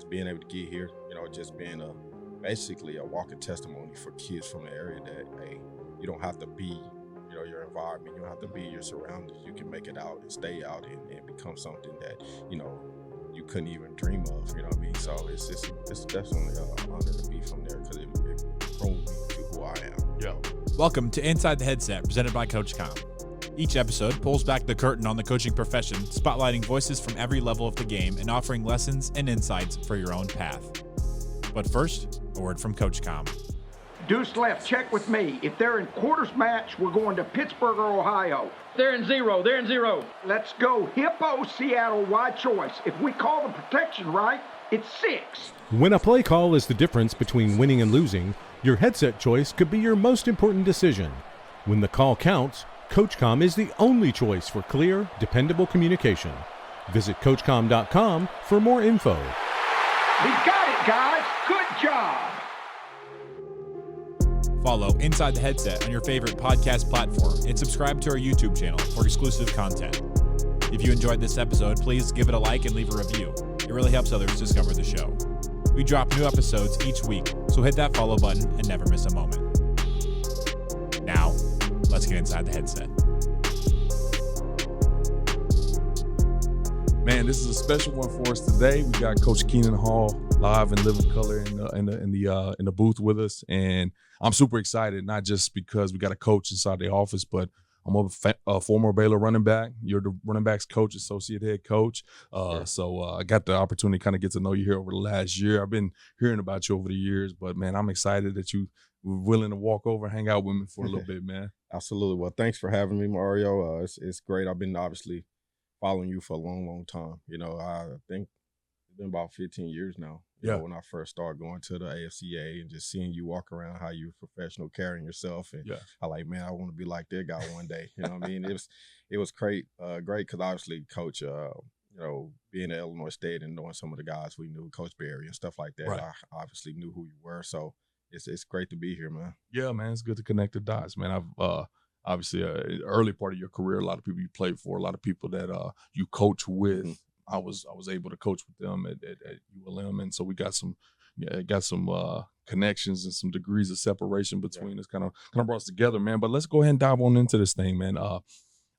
just being able to get here, just being basically a walking testimony for kids from the area that, hey, you don't have to be, your environment, you don't have to be your surroundings. You can make it out and stay out and become something that, you couldn't even dream of, you know what I mean? So it's definitely an honor to be from there because it groomed me to who I am. Yeah. Welcome to Inside the Headset, presented by CoachComm. Each episode pulls back the curtain on the coaching profession, spotlighting voices from every level of the game and offering lessons and insights for your own path. But first, a word from CoachComm. Deuce left, check with me. If they're in quarters match, we're going to Pittsburgh or Ohio. They're in zero. Let's go Hippo, Seattle, wide choice. If we call the protection right, it's 6. When a play call is the difference between winning and losing, your headset choice could be your most important decision. When the call counts, CoachComm is the only choice for clear, dependable communication. Visit CoachComm.com for more info. We got it, guys. Good job. Follow Inside the Headset on your favorite podcast platform and subscribe to our YouTube channel for exclusive content. If you enjoyed this episode, please give it a like and leave a review. It really helps others discover the show. We drop new episodes each week, so hit that follow button and never miss a moment. Now, let's get inside the headset. Man, this is a special one for us today. We got Coach Khenon Hall live in living color in the booth with us, and I'm super excited. Not just because we got a coach inside the office, but I'm a former Baylor running back. You're the running backs coach, associate head coach. So I got the opportunity to kind of get to know you here over the last year. I've been hearing about you over the years, but man, I'm excited that you were willing to walk over and hang out with me for a little bit, man. Absolutely. Well, thanks for having me, Mario. It's great. I've been obviously following you for a long, long time. I think it's been about 15 years now. When I first started going to the AFCA and just seeing you walk around, how you're professional, carrying yourself, and I man, I want to be like that guy one day. You know what I mean? It was great because obviously, Coach, being at Illinois State and knowing some of the guys we knew, Coach Barry and stuff like that, right. I obviously knew who you were. So it's great to be here, man. Yeah, man, it's good to connect the dots, man. I've obviously early part of your career, a lot of people you played for, a lot of people that you coach with. Mm-hmm. I was able to coach with them at ULM, and so we got some connections and some degrees of separation between us. Kind of brought us together, man. But let's go ahead and dive on into this thing, man.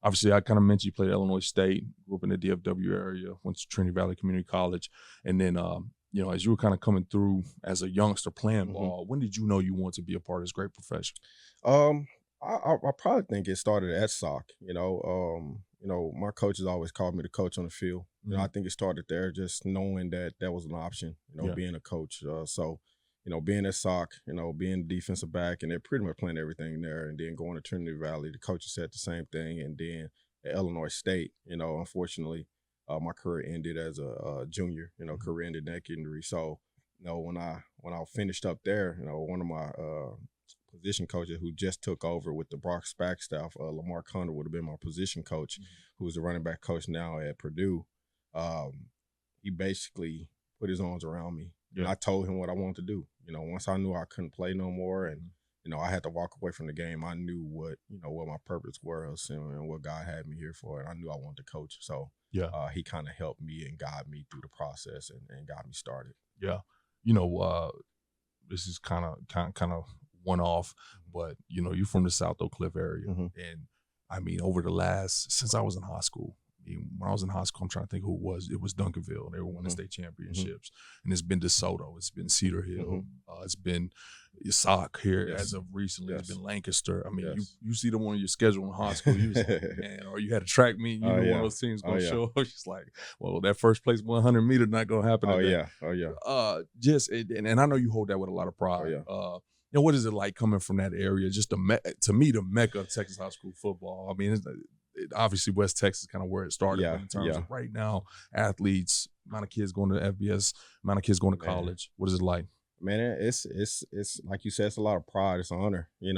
Obviously, I kind of mentioned you played at Illinois State, grew up in the DFW area, went to Trinity Valley Community College, and then as you were kind of coming through as a youngster playing ball, when did you know you wanted to be a part of this great profession? I probably think it started at SOC. My coaches always called me the coach on the field. I think it started there, just knowing that was an option. Being a coach. So, being at SOC, being a defensive back, and they're pretty much playing everything there. And then going to Trinity Valley, the coaches said the same thing. And then at Illinois State, unfortunately, my career ended as a junior. Career ended neck injury. So, when I finished up there, one of my position coaches who just took over with the Brock Spack staff, Lamar Conner would have been my position coach, who's the running back coach now at Purdue. He basically put his arms around me. And I told him what I wanted to do. Once I knew I couldn't play no more and, I had to walk away from the game, I knew what my purpose was and what God had me here for. And I knew I wanted to coach. So he kind of helped me and guided me through the process and got me started. Yeah. This is kind of one off, but you're from the South Oak Cliff area. And I mean, since I was in high school, when I was in high school, I'm trying to think who it was. It was Duncanville. They were winning state championships. And it's been DeSoto. It's been Cedar Hill. It's been Sauk here as of recently. It's been Lancaster. I mean, you see them on your schedule in high school. You was like, man, or you had a track meet. One of those teams going to show up. It's like, well, that first place 100 meter not going to happen. And I know you hold that with a lot of pride. What is it like coming from that area? Just to me, the mecca of Texas high school football. I mean, obviously West Texas is kind of where it started. But in terms of right now, athletes, amount of kids going to FBS, amount of kids going to college. What is it like? Man, it's like you said, it's a lot of pride. It's an honor. And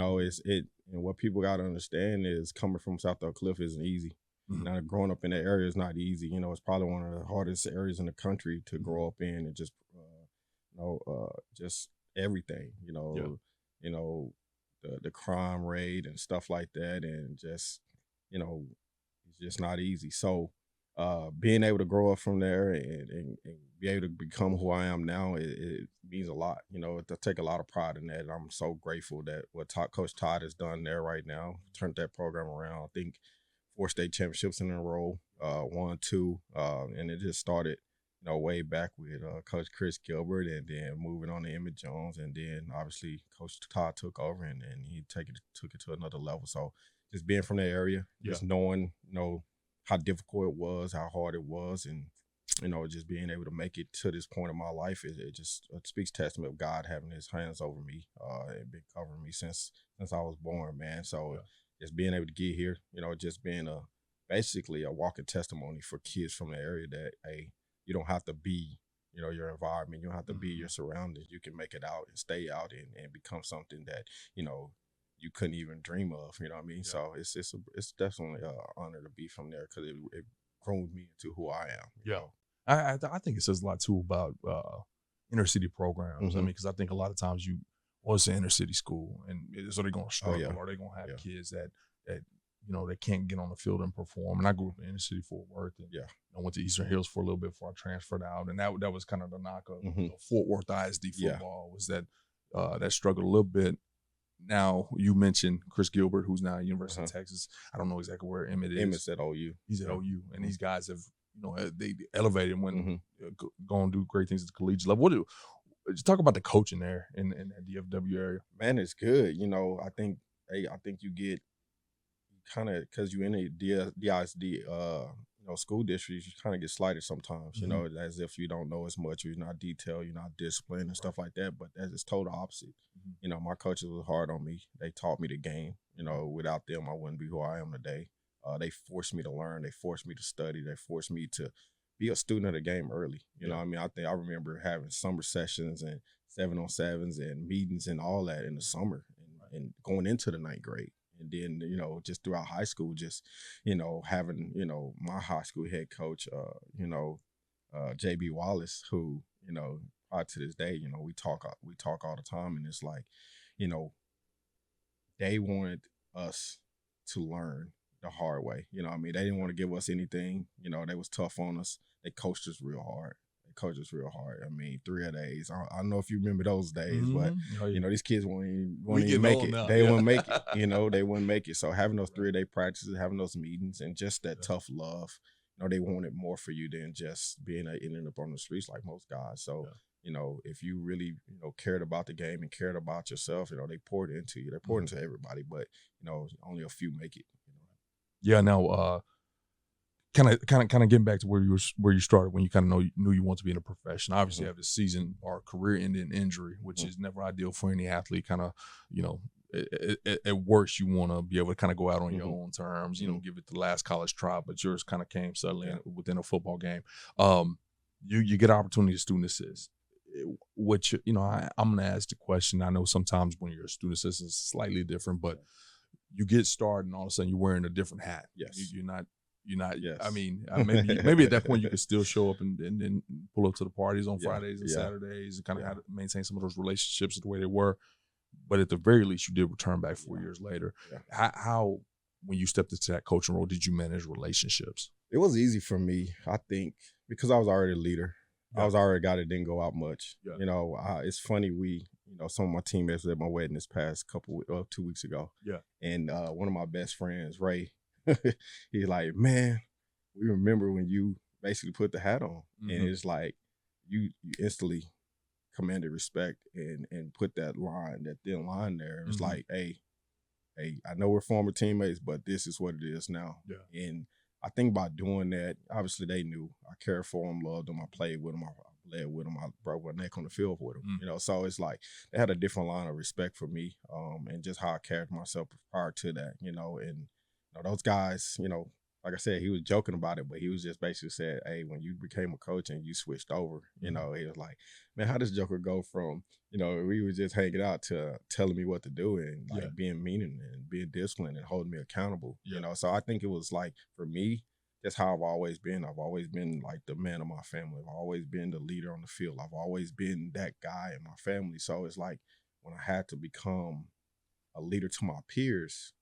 what people got to understand is coming from South Oak Cliff isn't easy. Now, growing up in that area is not easy. It's probably one of the hardest areas in the country to grow up in, and just everything. The crime rate and stuff like that, and just it's just not easy. So being able to grow up from there and be able to become who I am now, it means a lot. I take a lot of pride in that. And I'm so grateful that what Coach Todd has done there right now, turned that program around. I think 4 state championships in a row, 1, 2, and it just started, way back with Coach Chris Gilbert, and then moving on to Emmett Jones, and then obviously Coach Todd took over, and he took it to another level. So just being from that area, just knowing, how difficult it was, how hard it was, and just being able to make it to this point in my life, it speaks testament of God having His hands over me and been covering me since I was born, man. So just being able to get here, just being basically a walking testimony for kids from the area that, hey, you don't have to be, your environment. You don't have to be your surroundings. You can make it out and stay out and become something that, you couldn't even dream of. You know what I mean? Yeah. So it's definitely an honor to be from there, because it groomed me into who I am. Yeah. I think it says a lot too about inner city programs. I mean, because I think a lot of times it's an inner city school, and so they're going to struggle, or they're going to have kids that they can't get on the field and perform. And I grew up in inner city Fort Worth, and I went to Eastern Hills for a little bit before I transferred out, and that was kind of the knock of Fort Worth ISD football, was that that struggled a little bit. Now, you mentioned Chris Gilbert, who's now at University of Texas. I don't know exactly where Emmett is. Emmett's at OU. He's at OU, and these guys have, they elevated when going to do great things at the collegiate level. Just talk about the coaching there in that DFW area. Man, it's good. I think you get kind of, because you're in a DISD, school districts, you kind of get slighted sometimes, as if you don't know as much, or you're not detailed, you're not disciplined and stuff like that. But that's just total opposite. My coaches were hard on me. They taught me the game. Without them, I wouldn't be who I am today. They forced me to learn. They forced me to study. They forced me to be a student of the game early. You know what I mean? I remember having summer sessions and 7-on-7s and meetings and all that in the summer, and going into the 9th grade. And then, just throughout high school, just, having, my high school head coach, J.B. Wallace, who, prior to this day, we talk all the time. And it's like, they wanted us to learn the hard way. They didn't want to give us anything. They was tough on us. They coached us real hard. I mean, 3-a-days. I don't know if you remember those days, but these kids won't even make it. They wouldn't make it. They wouldn't make it. So having those 3-a-day practices, having those meetings, and just that tough love, they wanted more for you than just being in and up on the streets like most guys. So if you really cared about the game and cared about yourself, they poured into you. They poured into everybody, but only a few make it. Yeah. Now, kind of getting back to where you started, when you kind of knew you want to be in a profession. Obviously, you have a season or career-ending injury, which is never ideal for any athlete. Kind of, at worst, you want to be able to kind of go out on your own terms. Give it the last college try, but yours kind of came suddenly within a football game. You get an opportunity to student assist, which I'm going to ask the question. I know sometimes when you're a student assistant, it's slightly different, but you get started and all of a sudden you're wearing a different hat. Yes, you're not. Yes. I mean, maybe at that point you could still show up and pull up to the parties on Fridays and Saturdays, and kind of maintain some of those relationships the way they were. But at the very least, you did return back 4 years later. Yeah. How, when you stepped into that coaching role, did you manage relationships? It was easy for me, I think, because I was already a leader. I was already a guy that didn't go out much. It's funny, some of my teammates were at my wedding this past 2 weeks ago. Yeah. And one of my best friends, Ray, he's like, man, we remember when you basically put the hat on. And it's like you instantly commanded respect and put that thin line there. It's like, hey, I know we're former teammates, but this is what it is now. Yeah. And I think by doing that, obviously they knew I cared for them, loved them, I played with them, I bled with them, I broke my neck on the field with them. So it's like they had a different line of respect for me, and just how I carried myself prior to that, and those guys, like I said, he was joking about it, but he was just basically said, hey, when you became a coach and you switched over, he was like, man, how does Joker go from, we were just hanging out to telling me what to do and like being mean and being disciplined and holding me accountable, So I think it was like, for me, that's how I've always been. I've always been like the man of my family. I've always been the leader on the field. I've always been that guy in my family. So it's like when I had to become a leader to my peers,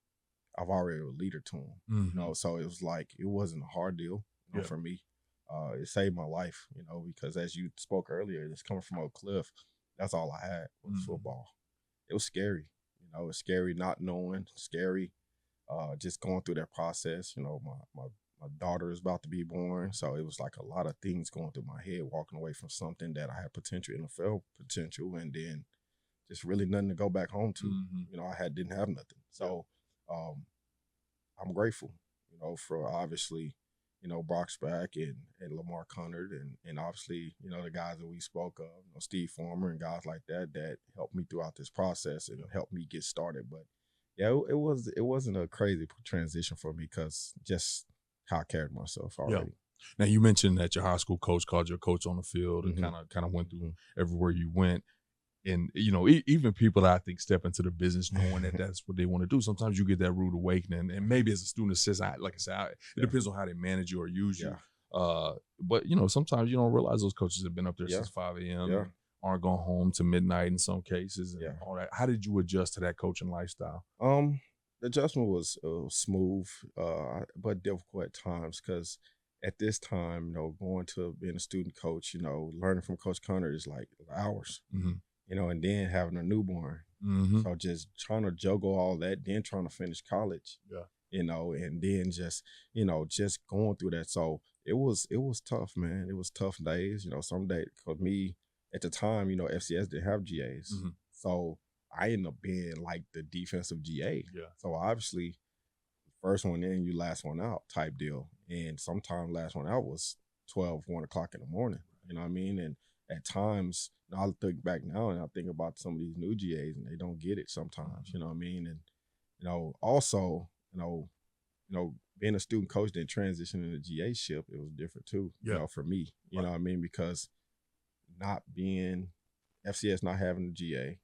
I've already a leader to them, so it was like, it wasn't a hard deal. know, for me. It saved my life, you know, because as you spoke earlier, it's coming from Oak Cliff. That's all I had was football. It was scary, you know. It's scary not knowing, scary, just going through that process. You know, my daughter is about to be born, so it was like a lot of things going through my head, walking away from something that I had potential, NFL potential, and then just really nothing to go back home to. You know, I didn't have nothing. So I'm grateful, you know, for obviously, you know, Brock Spack and Lamar Connard and obviously, you know, the guys that we spoke of, you know, Steve Farmer and guys like that helped me throughout this process and helped me get started. But yeah, it wasn't a crazy transition for me because just how I carried myself already. Now you mentioned that your high school coach called you a coach on the field and kind of went through everywhere you went. And, you know, even people that I think step into the business knowing that that's what they want to do, sometimes you get that rude awakening. And maybe as a student assistant, like I said, it depends on how they manage you or use you. But, you know, sometimes you don't realize those coaches have been up there since 5 a.m. Aren't going home to midnight in some cases and all that. How did you adjust to that coaching lifestyle? The adjustment was smooth, but difficult at times because at this time, you know, going to being a student coach, you know, learning from Coach Connor is like hours. You know, and then having a newborn. So just trying to juggle all that, then trying to finish college. You know, and then just, you know, just going through that. So it was tough, man. It was tough days. You know, some days for me at the time, you know, FCS didn't have GAs. So I ended up being like the defensive GA. So obviously, first one in, you last one out type deal. And sometimes last one out was 1 o'clock in the morning. You know what I mean? And at times, you know, I think back now and I think about some of these new GAs and they don't get it sometimes, you know what I mean? And, you know, also, you know, being a student coach, then transitioning to GA ship, it was different too, you know, for me, you know what I mean? Because not being, FCS not having a GA,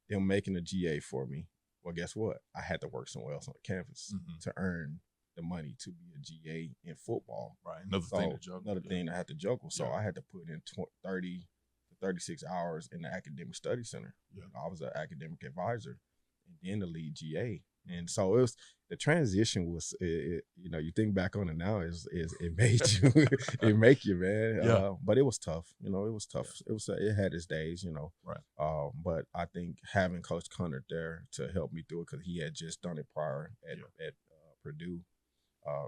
them making a GA for me, well, guess what? I had to work somewhere else on the campus to earn the money to be a GA in football. Another thing to juggle. Another thing I had to juggle. So I had to put in 30 to 36 hours in the academic study center. I was an academic advisor and then the lead GA. And so it was, the transition was, you know, you think back on it now, is it made you, it make you, man. But it was tough. You know, it was tough. It had its days, you know. But I think having Coach Connor there to help me through it, because he had just done it prior at Purdue.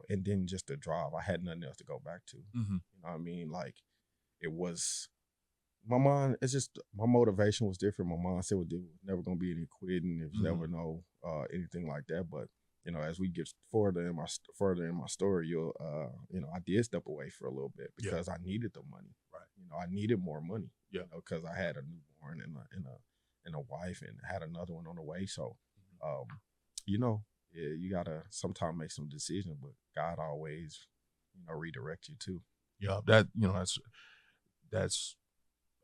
And then just the drive, I had nothing else to go back to. You know what I mean? Like, it was, my mind, it's just, my motivation was different. My mindset was never going to be any quitting. There was never no anything like that. But, you know, as we get further in my story, you'll, you know, I did step away for a little bit because I needed the money. You know, I needed more money. You know, because I had a newborn and a wife and had another one on the way. So, you know, you gotta sometimes make some decisions, but God always, you know, redirect you too. That, you know, that's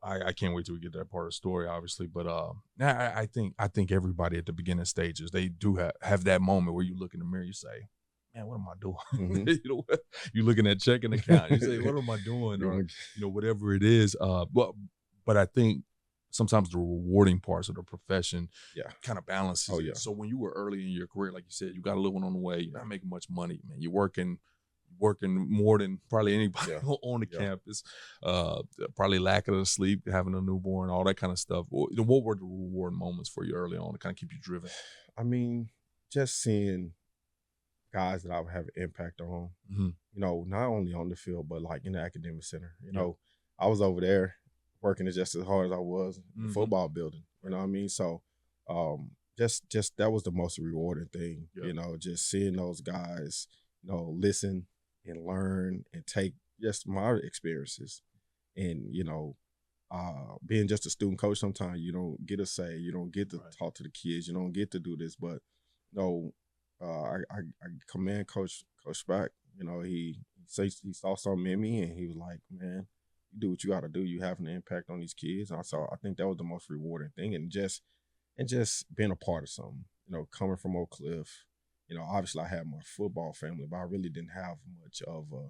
I can't wait till we get to that part of the story, obviously. But I think everybody at the beginning stages, they do have that moment where you look in the mirror, you say, man, what am I doing? You know, you're looking at checking account, you say, what am I doing? Or, you know, whatever it is. But I think sometimes the rewarding parts of the profession kind of balances it. So when you were early in your career, like you said, you got a little one on the way, you're not making much money, man. You're working more than probably anybody on the campus, probably lacking of sleep, having a newborn, all that kind of stuff. What were the reward moments for you early on to kind of keep you driven? I mean, just seeing guys that I would have an impact on, you know, not only on the field, but like in the academic center. You know, I was over there working just as hard as I was in the football building, you know what I mean? So just that was the most rewarding thing, you know, just seeing those guys, you know, listen and learn and take just my experiences. And, you know, being just a student coach, sometimes you don't get a say, you don't get to talk to the kids, you don't get to do this, but, you know, I commend Coach Spack. You know, he saw something in me and he was like, man, you do what you got to do. You have an impact on these kids. And I think that was the most rewarding thing. And just being a part of something, you know, coming from Oak Cliff, you know, obviously I had my football family, but I really didn't have much of a,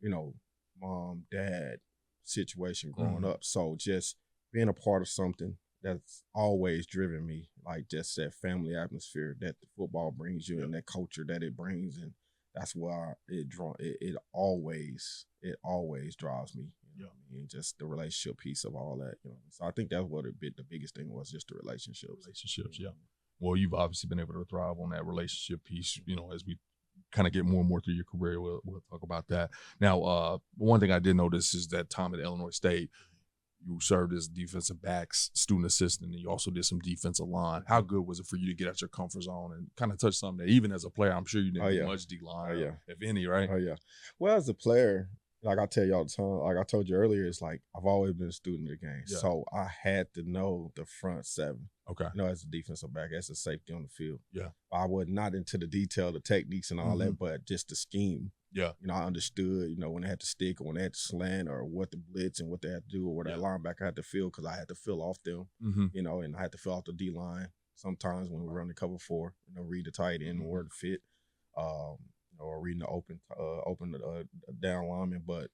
you know, mom, dad situation growing up. So just being a part of something that's always driven me, like just that family atmosphere that the football brings you and that culture that it brings. And that's why it always drives me. You know what I mean? Just the relationship piece of all that. So I think that's what the biggest thing was, just the relationships. Yeah. Well, you've obviously been able to thrive on that relationship piece. As we kind of get more and more through your career, we'll talk about that. Now, one thing I did notice is that time at Illinois State, you served as defensive backs, student assistant, and you also did some defensive line. How good was it for you to get out your comfort zone and kind of touch something that even as a player, I'm sure you didn't do much D-line, if any, right? Oh, yeah. Well, as a player, like I tell you all the time, like I told you earlier, it's like I've always been a student of the game. Yeah. So I had to know the front seven. Okay. As a defensive back, as a safety on the field. Yeah. I was not into the detail, the techniques and all that, but just the scheme. Yeah. I understood, when they had to stick or when they had to slant or what the blitz and what they had to do or what that linebacker had to feel, because I had to feel off them, and I had to fill off the D-line sometimes when we were running cover 4, read the tight end and where to fit, or reading the open down lineman. But,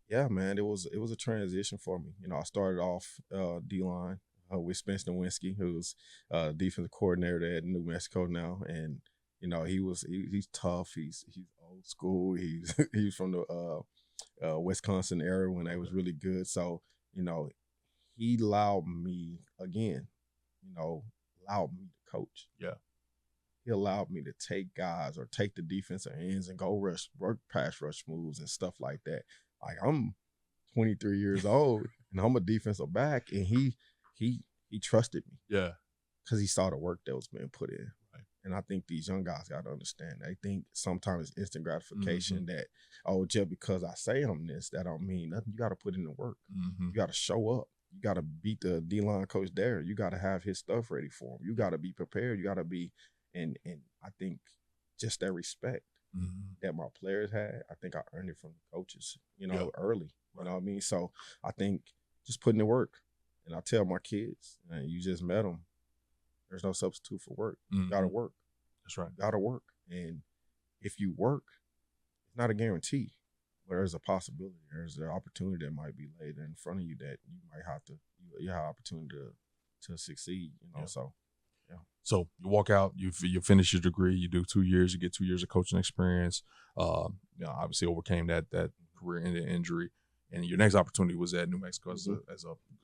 yeah, man, it was a transition for me. I started off D-line with Spencer Nowinski, who's defensive coordinator there at New Mexico now, and he's tough. He's old school. He's from the Wisconsin area when they was really good. So he allowed me to coach. Yeah, he allowed me to take guys or take the defensive ends and go work pass rush moves and stuff like that. Like, I'm 23 years old and I'm a defensive back, and he trusted me. Yeah, because he saw the work that was being put in. And I think these young guys got to understand. They think sometimes it's instant gratification that, just because I say I'm this, that don't mean nothing. You got to put in the work. You got to show up. You got to beat the D-line coach there. You got to have his stuff ready for him. You got to be prepared. You got to be, and I think just that respect that my players had, I think I earned it from the coaches, early. You know what I mean? So I think just putting in work. And I tell my kids, you just met them. There's no substitute for work. You got to work. That's right. You got to work. And if you work, it's not a guarantee, but there's a possibility. There's an opportunity that might be laid in front of you that you might have you have opportunity to succeed, so. Yeah. So you walk out, you finish your degree, you do 2 years, you get 2 years of coaching experience. Obviously overcame that career-ending injury, and your next opportunity was at New Mexico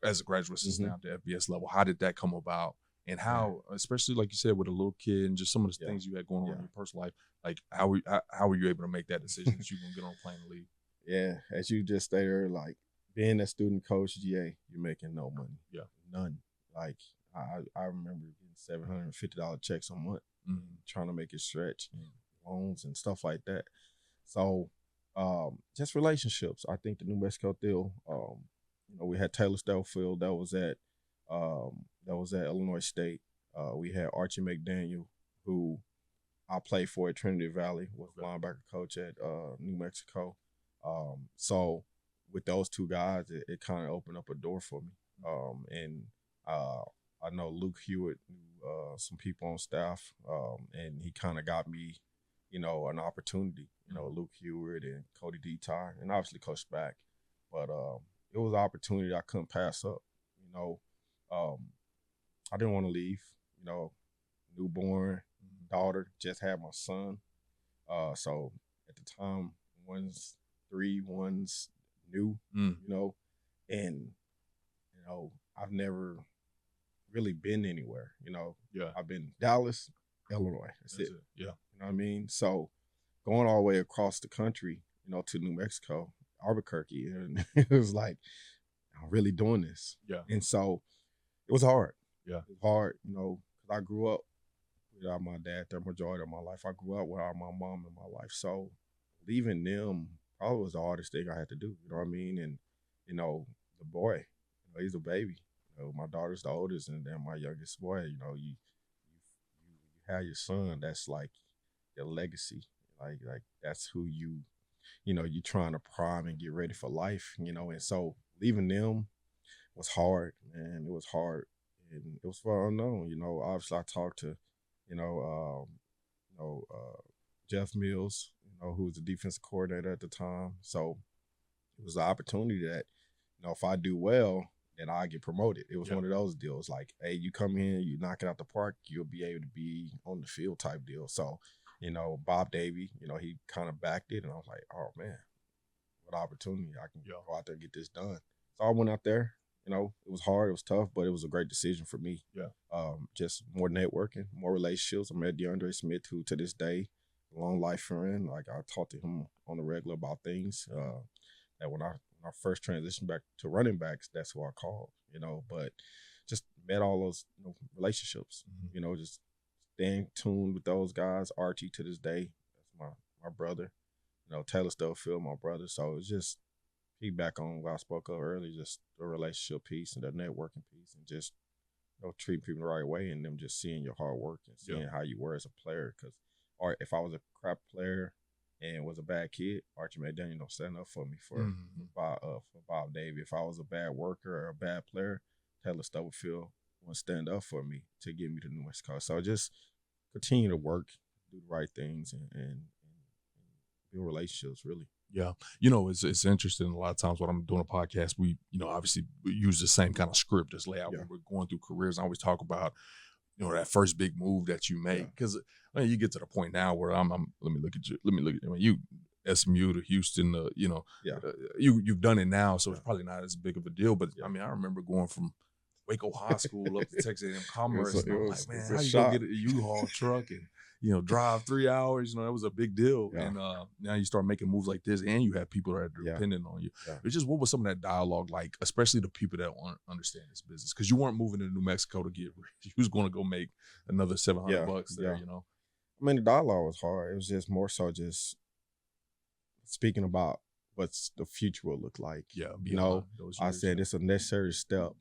as a graduate assistant at the FBS level. How did that come about? And how, especially like you said, with a little kid and just some of the things you had going on in your personal life, like how were you able to make that decision that you're gonna get on a plane and leave? Yeah, as you just stated, like being a student coach, you're making no money. Yeah, none. Like I remember getting $750 checks a month, trying to make it stretch, and loans and stuff like that. So, just relationships. I think the New Mexico deal. We had Taylor Stubblefield that was at Illinois State. We had Archie McDaniel, who I played for at Trinity Valley, was linebacker coach at New Mexico. So with those two guys, it kind of opened up a door for me. And I know Luke Hewitt knew some people on staff, and he kind of got me, an opportunity. Luke Hewitt and Cody D-Ty, and obviously Coach Spack. But it was an opportunity I couldn't pass up. I didn't want to leave. Newborn daughter, just had my son. So at the time, one's 3, one's new. And I've never really been anywhere. I've been Dallas, Illinois. That's it. Yeah. You know what I mean? So going all the way across the country, to New Mexico, Albuquerque, and it was like, I'm really doing this. Yeah. And so it was hard. Yeah. It was hard, because I grew up without my dad the majority of my life. I grew up without my mom in my life. So leaving them probably was the hardest thing I had to do. You know what I mean? And, the boy, he's a baby. My daughter's the oldest, and then my youngest boy, you have your son. That's like your legacy. Like that's who you trying to prime and get ready for life, and so leaving them was hard, man. It was hard, and it was for unknown. Obviously I talked to, Jeff Mills, who was the defensive coordinator at the time. So it was an opportunity that, if I do well, then I get promoted. It was one of those deals. Like, hey, you come in, you knock it out the park, you'll be able to be on the field type deal. So, Bob Davey, he kind of backed it, and I was like, oh man, what opportunity! I can go out there and get this done. So I went out there. It was hard, it was tough, but it was a great decision for me. Yeah. Just more networking, more relationships. I met DeAndre Smith, who to this day, a long life friend. Like I talk to him on the regular about things. That when I first transitioned back to running backs, that's who I called. But just met all those relationships. Just staying tuned with those guys. Archie to this day, that's my brother. Taylor Stubblefield, my brother. So it's just feedback on what I spoke of earlier, just the relationship piece and the networking piece, and just treat people the right way, and them just seeing your hard work and seeing how you were as a player. Because, if I was a crap player and was a bad kid, Archie McDaniel stand up for me for Bob Davey. If I was a bad worker or a bad player, Taylor Stubblefield would stand up for me to get me to New West Coast. So just continue to work, do the right things, and build relationships, really. Yeah. It's interesting. A lot of times when I'm doing a podcast, we, obviously we use the same kind of script as layout when we're going through careers. I always talk about, that first big move that you make. Because you get to the point now where let me look at you. You SMU to Houston, you've done it now, so it's probably not as big of a deal. But I remember going from Waco High School up to Texas A&M Commerce. And I'm like, man, how you go get a U-Haul truck and drive 3 hours, that was a big deal. Yeah. And now you start making moves like this, and you have people that are dependent on you. Yeah. It's just, what was some of that dialogue like, especially the people that don't understand this business? Because you weren't moving to New Mexico to get rich. You was going to go make another $700 there, the dialogue was hard. It was just more so just speaking about what's the future will look like. Yeah. I said it's a necessary step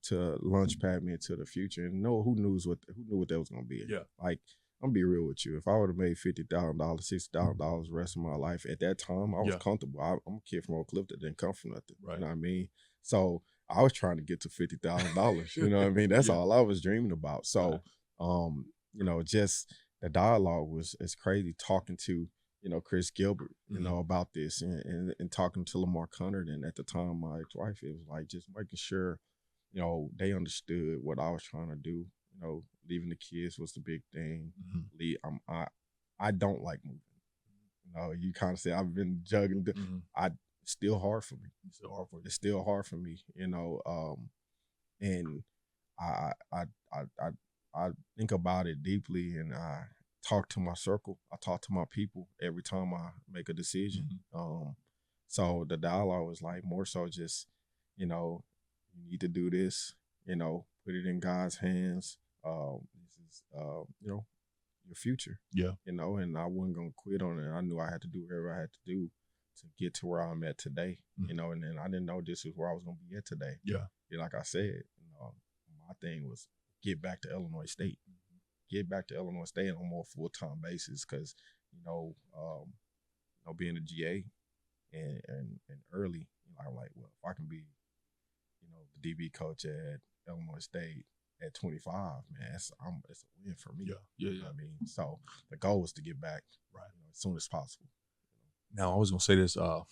to launch pad me into the future. And who knew what that was going to be. Yeah. Like, I'm gonna be real with you. If I would have made $50,000, $60,000 the rest of my life, at that time, I was comfortable. I'm a kid from Oak Cliff that didn't come from nothing. Right. You know what I mean? So I was trying to get to $50,000. You know what I mean? That's all I was dreaming about. So, just the dialogue was crazy. Talking to Chris Gilbert, about this, and talking to Lamar Connard, and at the time my ex-wife, it was like just making sure, they understood what I was trying to do. Leaving the kids was the big thing. I don't like moving. You kind of say I've been juggling. It's still hard for me. It's still hard for me. And I think about it deeply, and I talk to my circle. I talk to my people every time I make a decision. So the dialogue was like more so just, you need to do this. Put it in God's hands. This is your future. Yeah. And I wasn't gonna quit on it. I knew I had to do whatever I had to do to get to where I'm at today. And then I didn't know this is where I was gonna be at today. Yeah. Like I said, my thing was get back to Illinois State. Get back to Illinois State on a more full-time basis, because being a GA and early, I'm like, well, if I can be the DB coach at Illinois State at 25, man, it's a win for me. Yeah. You know what I mean? So the goal was to get back as soon as possible. Now, I was gonna say this. I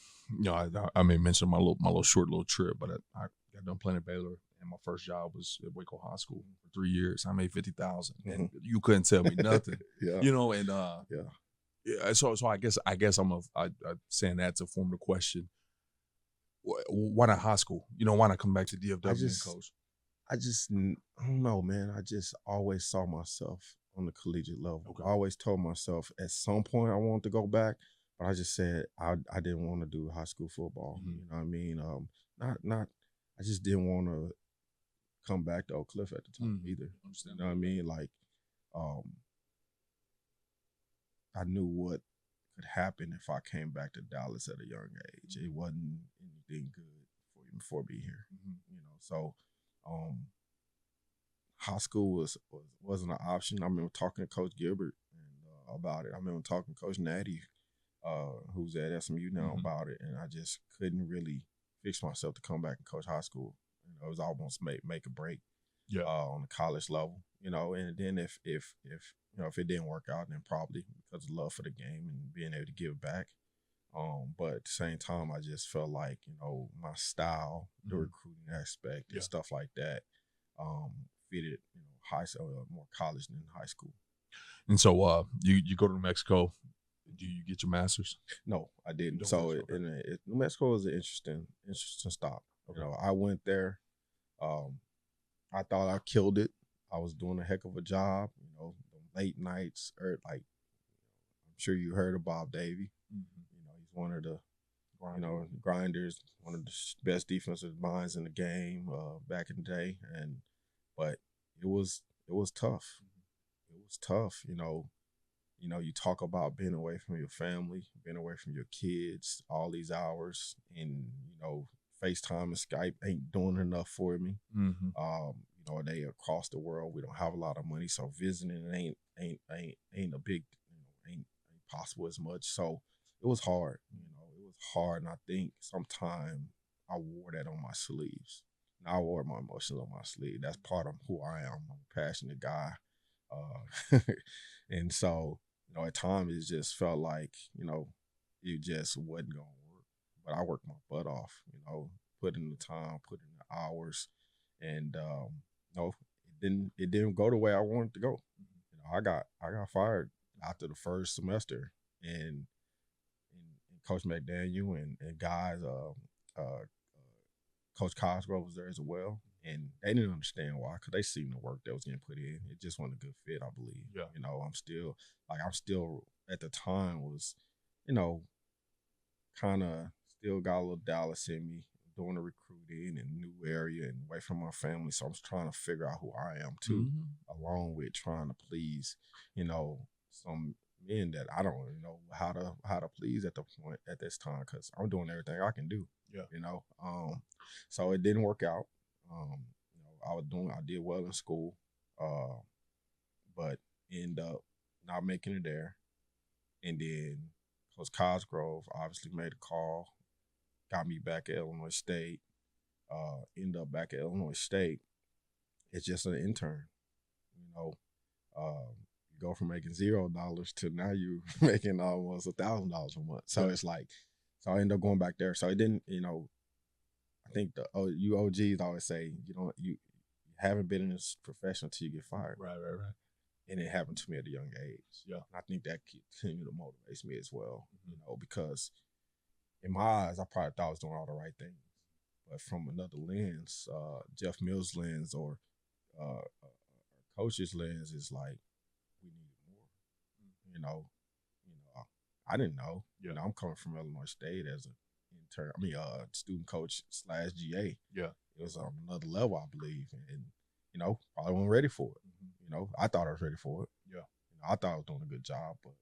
may mention my little short trip, but I got done playing at Baylor, and my first job was at Waco High School for 3 years. I made $50,000, and you couldn't tell me nothing. So I guess I'm saying that to form the question: why not high school? Why not come back to DFW and coach? I don't know, man. I just always saw myself on the collegiate level. Okay. I always told myself at some point I wanted to go back, but I just said I didn't want to do high school football. You know what I mean? I just didn't want to come back to Oak Cliff at the time either. You know what I mean? Like, I knew what could happen if I came back to Dallas at a young age. It wasn't anything good for me here. So high school wasn't an option. I remember talking to Coach Gilbert about it. I remember talking to Coach Natty, who's at SMU now, about it, and I just couldn't really fix myself to come back and coach high school. It was almost make a break on the college level. And then if it didn't work out, then probably because of love for the game and being able to give back. But at the same time, I just felt like, my style, the recruiting aspect and stuff like that, fitted, high school, more college than high school. And so you go to New Mexico. Do you get your master's? No, I didn't. So New Mexico is an interesting stop. Okay. You know, I went there. I thought I killed it. I was doing a heck of a job. You know, the late nights, or like I'm sure you heard of Bob Davie. Mm-hmm. You know, he's one of the grinders, one of the best defensive minds in the game back in the day. But it was tough. It was tough. You know, you talk about being away from your family, being away from your kids, all these hours, and FaceTime and Skype ain't doing enough for me. Mm-hmm. They across the world. We don't have a lot of money, so visiting ain't a big, ain't possible as much. So it was hard. It was hard, and I think sometime I wore that on my sleeves. And I wore my emotions on my sleeve. That's part of who I am. I'm a passionate guy, and so at times it just felt like it just wasn't gonna work. But I worked my butt off. Put in the time, put in the hours, and it didn't go the way I wanted to go. I got fired after the first semester, and Coach McDaniel and guys, Coach Cosgrove was there as well, and they didn't understand why, because they seen the work that was getting put in. It just wasn't a good fit, I believe. Yeah. I'm still at the time was, kind of still got a little Dallas in me, doing the recruiting and new area and away from my family. So I'm trying to figure out who I am too, mm-hmm. along with trying to please, some men that I don't really know how to please at this time, because I'm doing everything I can do. Yeah. So it didn't work out. I did well in school, but ended up not making it there. And then Coach Cosgrove obviously made a call, got me back at Illinois State. Ended up back at Illinois State. It's just an intern. You go from making $0 to now you making almost $1,000 a month. So it's like, so I ended up going back there. So it didn't, I think you OGs always say, you haven't been in this profession until you get fired. Right. And it happened to me at a young age. Yeah. And I think that continued to motivate me as well, because in my eyes, I probably thought I was doing all the right things. But from another lens, Jeff Mills' lens or coach's lens is like, we needed more. I didn't know. Yeah. I'm coming from Illinois State as an intern. Student coach / GA. Yeah. It was on another level, I believe, and probably wasn't ready for it. Mm-hmm. I thought I was ready for it. Yeah. I thought I was doing a good job, but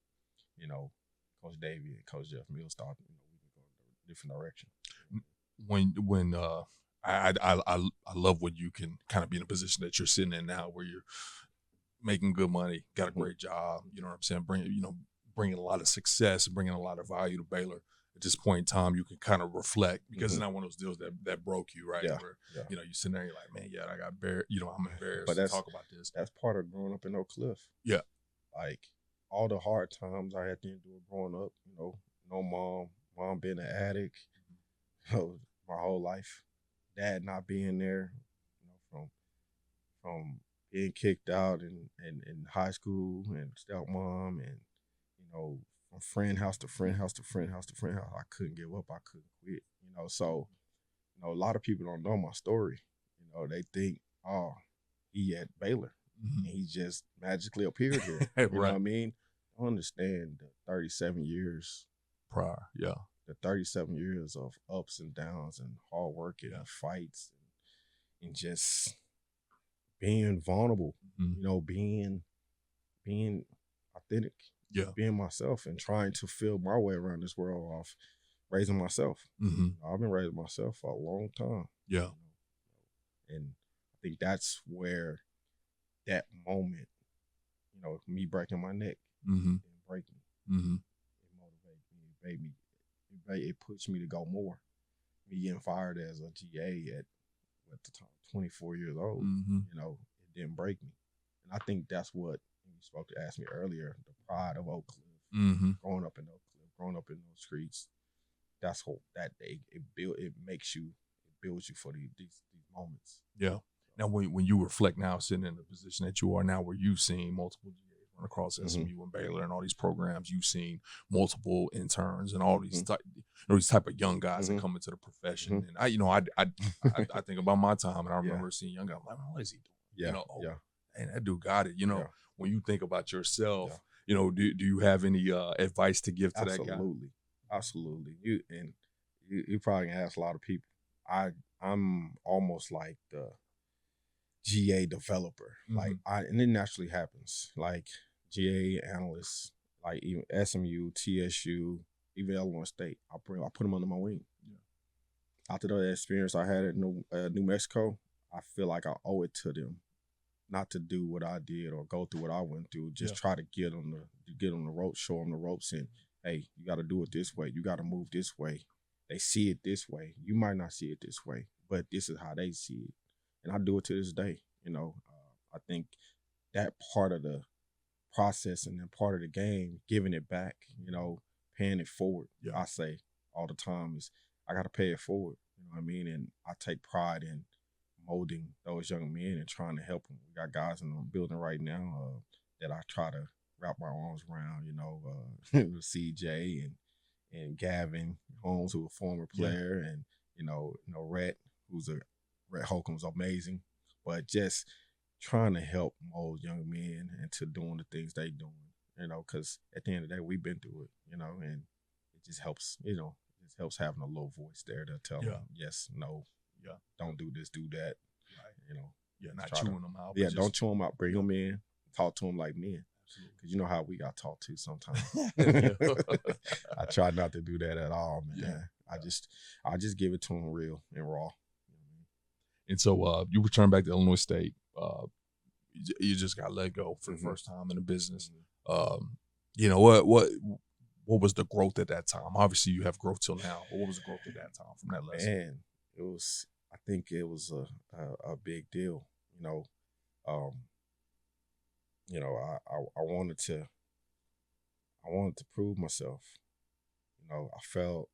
Coach Davie and Coach Jeff Mills thought we could go in a different direction. When I love when you can kind of be in a position that you're sitting in now, where you're making good money, got a great job. You know what I'm saying? Bringing a lot of success, bringing a lot of value to Baylor. At this point in time, you can kind of reflect, because it's not one of those deals that broke you, right? Yeah. Where, you sitting there, you're like, man, yeah, I got I'm embarrassed to talk about this. That's part of growing up in Oak Cliff. Yeah. Like, all the hard times I had to endure growing up, no mom being an addict, my whole life, dad not being there, from being kicked out in high school, and stepmom, and from friend house to friend house to friend house to friend house. I couldn't give up. I couldn't quit. So a lot of people don't know my story. They think, oh, he at Baylor, and he just magically appeared here. You know what I mean? I understand the 37 years prior. Yeah. The 37 years of ups and downs and hard work and fights and just being vulnerable, being authentic, being myself, and trying to feel my way around this world off raising myself. Mm-hmm. I've been raising myself for a long time. Yeah. And I think that's where that moment, me breaking my neck and breaking, it motivated me, it pushed me to go more. Me getting fired as a GA at the time, 24 years old, it didn't break me. And I think that's what you spoke to ask me earlier, the pride of Oak Cliff, growing up in Oak Cliff, growing up in those streets. That's that day, it builds you for these moments. Yeah. Now, when you reflect now, sitting in the position that you are now, where you've seen multiple GAs, run across SMU and Baylor and all these programs. You've seen multiple interns and all these these type of young guys that come into the profession. And I think about my time, and I remember seeing young guys. I'm like, what is he doing? And that dude got it. When you think about yourself, do you have any advice to give to that guy? Absolutely. You probably can ask a lot of people. I'm almost like the GA developer. And it naturally happens. Like GA analysts, like even SMU, TSU, even Illinois State. I put them under my wing. After the experience I had at New Mexico, I feel like I owe it to them not to do what I did or go through what I went through. Just try to get on the ropes, show them the ropes, and hey, you got to do it this way. You got to move this way. They see it this way. You might not see it this way, but this is how they see it. And I do it to this day. I think that part of the process and then part of the game, giving it back, paying it forward. I say all the time is I got to pay it forward. You know what I mean? And I take pride in molding those young men and trying to help them. We got guys in the building right now that I try to wrap my arms around, CJ and Gavin Holmes, who's a former player, and, Rhett, Rhett Holcomb's amazing. But just trying to help mold young men into doing the things they doing, because at the end of the day, we've been through it, and it just helps, it just helps having a little voice there to tell them, yes, no, don't do this, do that, not chewing them out. Don't chew them out. Bring them in, talk to them like men. Because you know how we got taught to sometimes. I try not to do that at all, man. I just give it to them real and raw. And so you return back to Illinois State. You just got let go for the first time in the business. What was the growth at that time? Obviously, you have growth till now. But what was the growth at that time from that lesson? Man, I think it was a big deal. I wanted to prove myself. I felt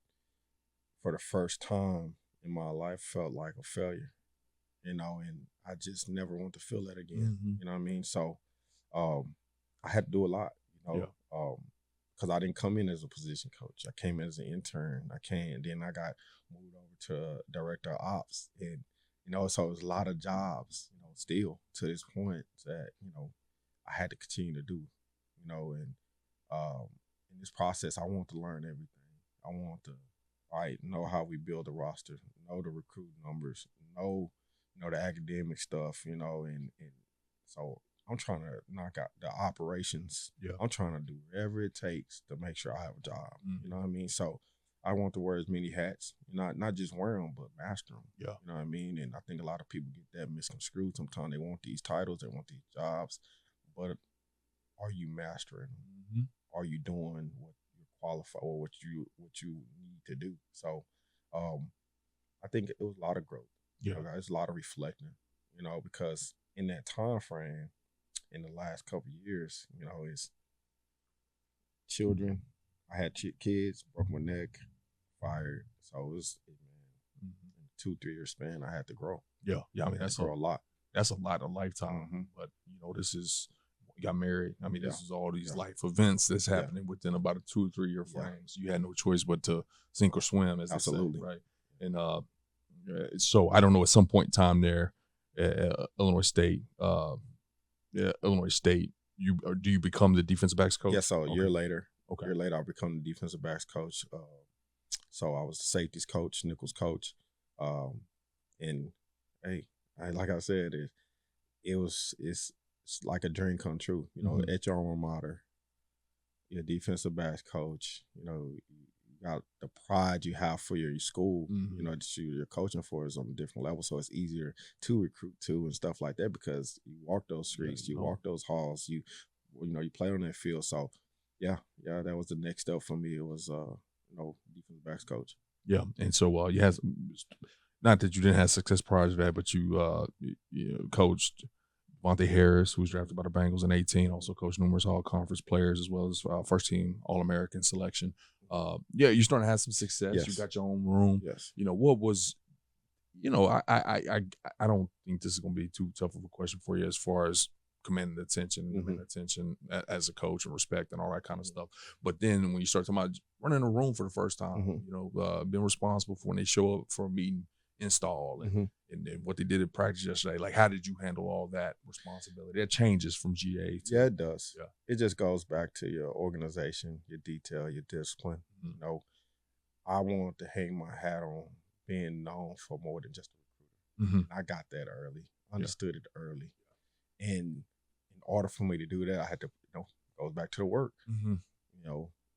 for the first time in my life felt like a failure. And I just never want to feel that again. You know what I mean? So I had to do a lot, because I didn't come in as a position coach. I came in as an intern. Then I got moved over to director of ops. And, so it was a lot of jobs, still to this point that, I had to continue to do, and in this process, I want to learn everything. I want to, know how we build a roster, know the recruit numbers, know the academic stuff, and so I'm trying to knock out the operations. I'm trying to do whatever it takes to make sure I have a job. You know what I mean? So I want to wear as many hats, not just wear them, but master them. You know what I mean? And I think a lot of people get that misconstrued. Sometimes they want these titles, they want these jobs, but are you mastering them? Are you doing what you're qualified or what you need to do? So I think it was a lot of growth. It's a lot of reflecting, because in that time frame, in the last couple of years, it's children. I had kids, broke my neck, fired. So it was, in a 2-3 year span, I had to grow. I mean, that's a lot. That's a lot of lifetime. But, this is, you got married. I mean, this is all these life events that's happening within about a 2 or 3 year frame. So you had no choice but to sink or swim, as they say, right? And so I don't know, at some point in time there, Illinois State, do you become the defensive backs coach? Yes, so a year later. A year later, I become the defensive backs coach. So I was the safeties coach, nickels coach. And hey, like I said, it's like a dream come true. At your alma mater, you're a defensive backs coach. You got the pride you have for your school. That you're coaching for is on a different level. So it's easier to recruit to and stuff like that because you walk those streets, you walk those halls, you play on that field. So yeah, that was the next step for me. It was defensive backs coach. Yeah, and so you had, not that you didn't have success prior to that, but you coached Vontae Harris, who was drafted by the Bengals in 2018. Also coached numerous all-conference players as well as first-team All-American selection. You starting to have some success. Yes. You got your own room. Yes. What was, I don't think this is going to be too tough of a question for you as far as commanding attention as a coach and respect and all that kind of stuff. But then when you start talking about running a room for the first time, being responsible for when they show up for a meeting, install, and then what they did at practice yesterday, like how did you handle all that responsibility? That changes from GA to yeah, it does. Yeah. It just goes back to your organization, your detail, your discipline. I want to hang my hat on being known for more than just a recruiter. I got that early, understood it early. And in order for me to do that, I had to, goes back to the work.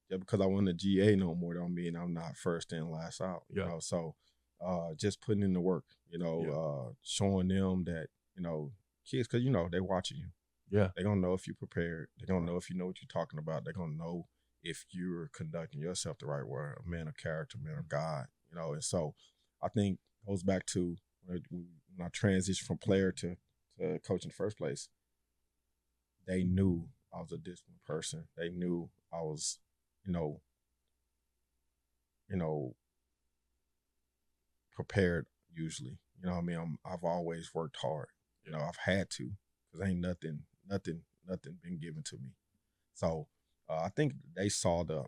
Just because I wasn't a GA no more don't mean I'm not first in, last out. So just putting in the work, showing them that, kids, because, they're watching you. Yeah. They're going to know if you're prepared. They're going to know if you know what you're talking about. They're going to know if you're conducting yourself the right way, a man of character, man of God, And so I think it goes back to when I transitioned from player to coach in the first place, they knew I was a disciplined person. They knew I was, prepared usually. I've always worked hard. I've had to, because ain't nothing been given to me. So I think they saw the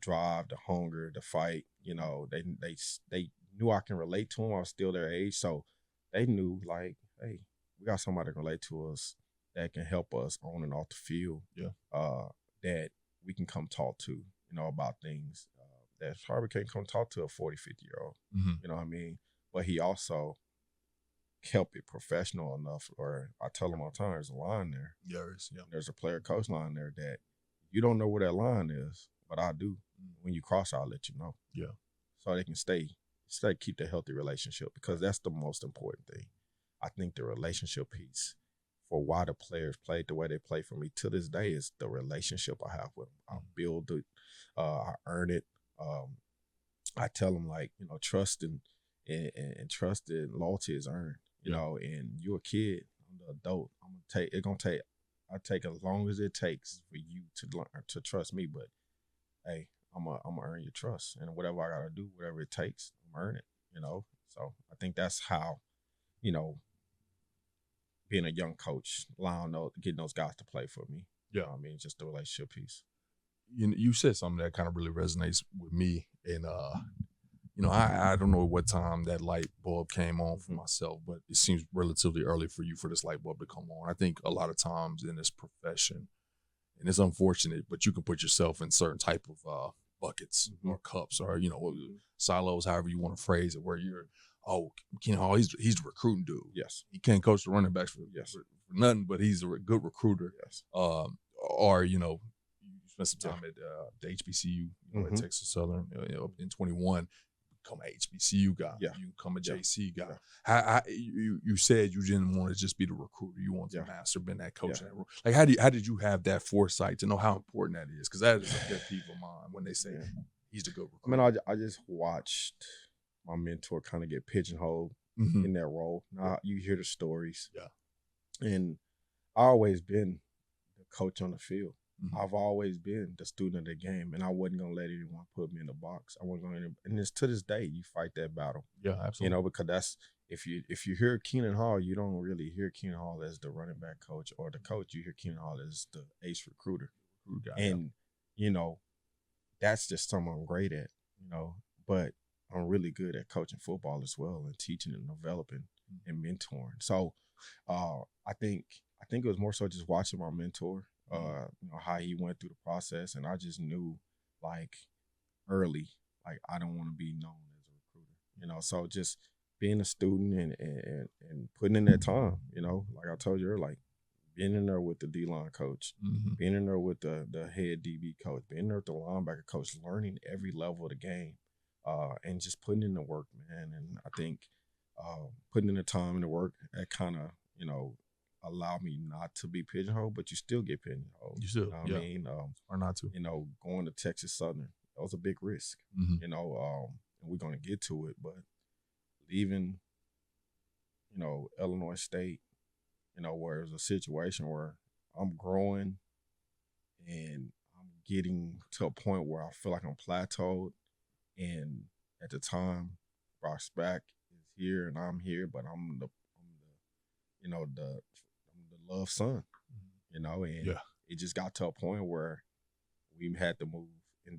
drive, the hunger, the fight. They knew I can relate to them. I was still their age, so they knew, like, hey, we got somebody that can relate to us that can help us on and off the field. That we can come talk to, about things that probably can't come talk to a 40, 50-year-old. You know what I mean? But he also kept it professional enough, or I tell him all the time, there's a line there. There's a player-coach line there that you don't know where that line is, but I do. When you cross, I'll let you know. So they can keep the healthy relationship, because that's the most important thing. I think the relationship piece for why the players played the way they play for me to this day is the relationship I have with them. I build it. I earn it. I tell them, like, trust and trust and loyalty is earned. And you're a kid, I'm the adult. I take as long as it takes for you to learn to trust me. But hey, I'm gonna earn your trust, and whatever I gotta do, whatever it takes, I'm earn it. So I think that's how, being a young coach, getting those guys to play for me. Just the relationship piece. You said something that kind of really resonates with me, and I don't know what time that light bulb came on for myself, but it seems relatively early for you for this light bulb to come on. I think a lot of times in this profession, and it's unfortunate, but you can put yourself in certain type of buckets or cups, or silos, however you want to phrase it, where you're, Khenon Hall, he's the recruiting dude. Yes, he can't coach the running backs for nothing, but he's a good recruiter. Yes, or you spent some time at the HBCU, at Texas Southern, in 21. Become an HBCU guy. You become a JC guy. You said you didn't want to just be the recruiter. You want to master, been that coach. Like, how did you have that foresight to know how important that is? Because that is a pet peeve of mine when they say he's the good recruiter. I just watched my mentor kind of get pigeonholed in that role. Now you hear the stories. And I always been the coach on the field. I've always been the student of the game, and I wasn't gonna let anyone put me in the box. I wasn't gonna, and it's to this day you fight that battle. Absolutely. Because that's if you hear Khenon Hall, you don't really hear Khenon Hall as the running back coach or the coach. You hear Khenon Hall as the ace recruiter. And that's just something I'm great at. But I'm really good at coaching football as well, and teaching and developing and mentoring. So I think it was more so just watching my mentor. How he went through the process, and I just knew, like, early, like, I don't want to be known as a recruiter, so just being a student and putting in that time, like I told you earlier, like being in there with the D-line coach, being in there with the head DB coach, being in there with the linebacker coach, learning every level of the game, and just putting in the work, man. And I think putting in the time and the work, that kind of, allow me not to be pigeonholed, but you still get pigeonholed. You still, I mean, or not to. Going to Texas Southern, that was a big risk. And we're gonna get to it, but leaving, Illinois State, where it's a situation where I'm growing and I'm getting to a point where I feel like I'm plateaued, and at the time, Brock Spack is here and I'm here, but I'm the beloved son, you know, and it just got to a point where we had to move in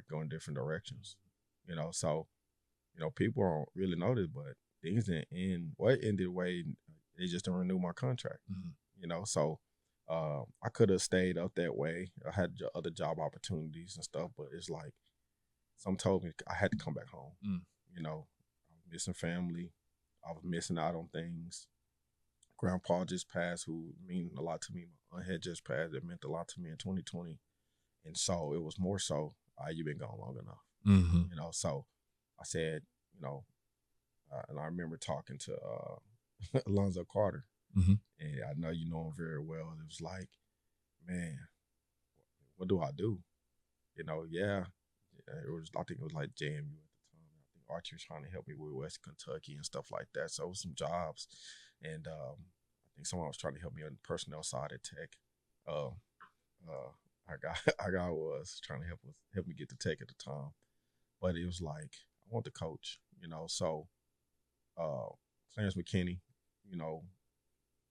go in different directions, you know. So, you know, people don't really know this, but things didn't end. Well, it ended the way they just didn't renew my contract, you know. So I could have stayed up that way. I had other job opportunities and stuff, but it's like some told me I had to come back home. You know, I was missing family. I was missing out on things. Grandpa just passed, who mean a lot to me. My aunt had just passed. It meant a lot to me in 2020. And so it was more so, you've been gone long enough. You know, so I said, you know, and I remember talking to Alonzo Carter. And I know you know him very well. It was like, man, what do I do? You know, I think it was like JMU at the time. I think Archie was trying to help me with West Kentucky and stuff like that. So it was some jobs. And I think someone was trying to help me on the personnel side at Tech. Our guy was trying to help me get to Tech at the time. But it was like, I want to coach, you know. So Clarence McKinney, you know,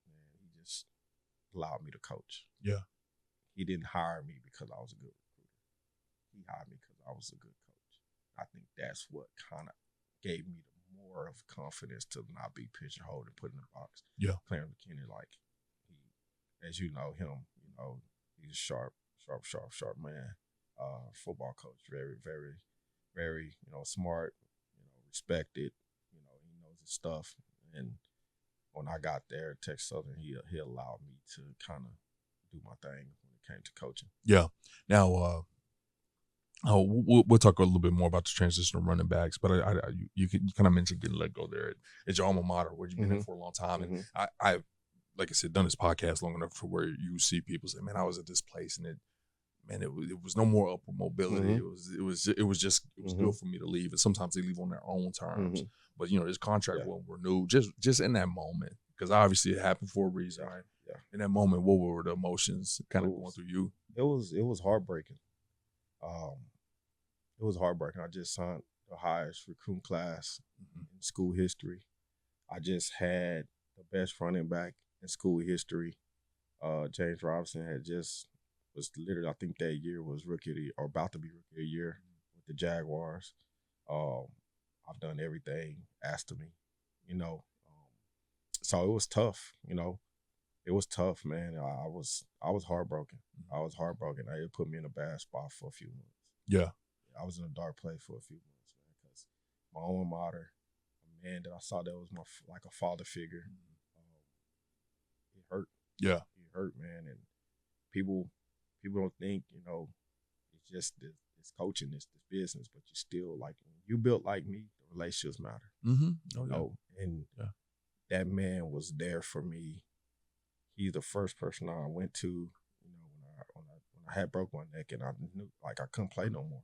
man, he just allowed me to coach. Yeah. He didn't hire me because I was a good recruiter. He hired me because I was a good coach. I think that's what kind of gave me more of confidence to not be pigeonholed and put in a box. Yeah. Clarence McKinney, like, as you know him, you know, he's a sharp man. Football coach, very, very, very, you know, smart, you know, respected, you know, he knows his stuff. And when I got there at Texas Southern, he allowed me to kind of do my thing when it came to coaching. Yeah. Now, we'll talk a little bit more about the transition of running backs, but you kind of mentioned getting let go there at your alma mater, where you've been there for a long time. And I like I said, done this podcast long enough for where you see people say, man, I was at this place and it was no more upward mobility. It was good for me to leave. And sometimes they leave on their own terms. But, you know, this contract won't renew just in that moment, because obviously it happened for a reason. Yeah. In that moment, what were the emotions kind of going through you? It was heartbreaking. It was heartbreaking. I just signed the highest recruiting class in school history. I just had the best running back in school history. James Robinson was literally, I think that year was rookie of the year, or about to be rookie of the year with the Jaguars. I've done everything asked of me, you know. So it was tough, you know. It was tough, man. I was heartbroken. I was heartbroken. It put me in a bad spot for a few months. Yeah. I was in a dark place for a few months, man, because my alma mater, a man that I saw that was like a father figure, it hurt. Yeah. It hurt, man. And people don't think, you know, it's just it's coaching, it's this business, but you still, like, when you built like me, the relationships matter. You know, and that man was there for me. He's the first person I went to, you know, when I had broke my neck and I knew, like, I couldn't play no more.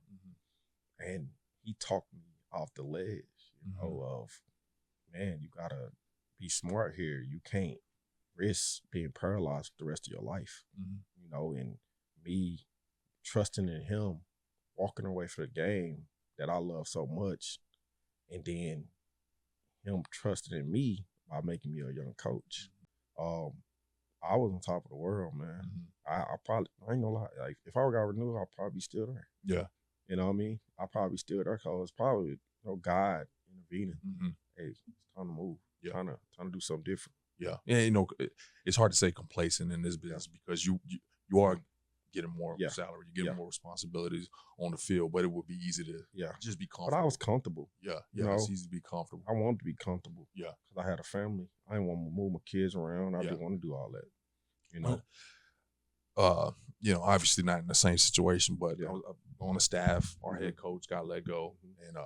And he talked me off the ledge, you know, of, man, you gotta be smart here. You can't risk being paralyzed the rest of your life, you know. And me trusting in him, walking away for the game that I love so much, and then him trusting in me by making me a young coach. I was on top of the world, man. I ain't gonna lie. Like, if I got renewed, I'll probably be still there. Yeah. You know what I mean? I'll probably be still there because it's probably, you know, God intervening. Hey, it's time to move. Trying to do something different. Yeah. Yeah, you know, it's hard to say complacent in this business because you are getting more salary, you're getting more responsibilities on the field, but it would be easy to just be comfortable. But I was comfortable. Yeah. You know, it's easy to be comfortable. I wanted to be comfortable. Yeah. Because I had a family. I didn't want to move my kids around. I didn't want to do all that. You know? You know, obviously not in the same situation, but I was on the staff. Our head coach got let go, and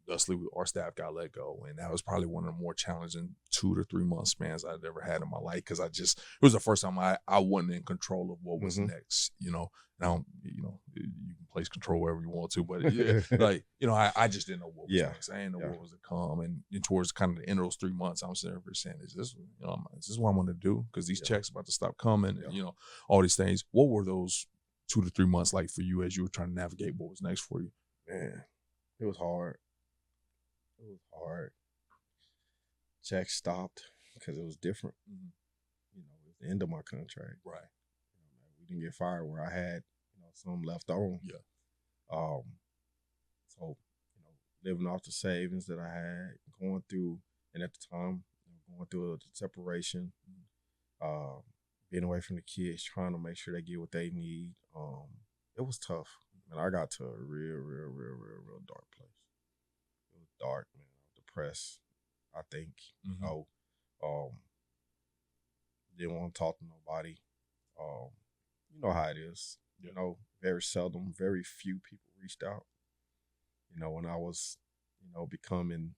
thusly our staff got let go, and that was probably one of the more challenging 2 to 3 month spans I'd ever had in my life, because it was the first time I wasn't in control of what was next. You know, now, you know, you can place control wherever you want to, but like, you know, I just didn't know what was next. I didn't know what was to come, and towards kind of the end of those 3 months, I'm sitting there saying, is this what I'm going to do? Because these checks about to stop coming, and, you know, all these things. What were those 2 to 3 months like for you as you were trying to navigate what was next for you? Man, it was hard. It was hard. Checks stopped because it was different. You know, it was the end of my contract. Right. We didn't get fired where I had, some left on. Yeah. So, living off the savings that I had, going through, and at the time, going through a separation, being away from the kids, trying to make sure they get what they need. It was tough. And I got to a real dark place. It was dark, man. I was depressed, I think. Didn't want to talk to nobody. You know how it is. Yeah. Very seldom, very few people reached out. When I was, becoming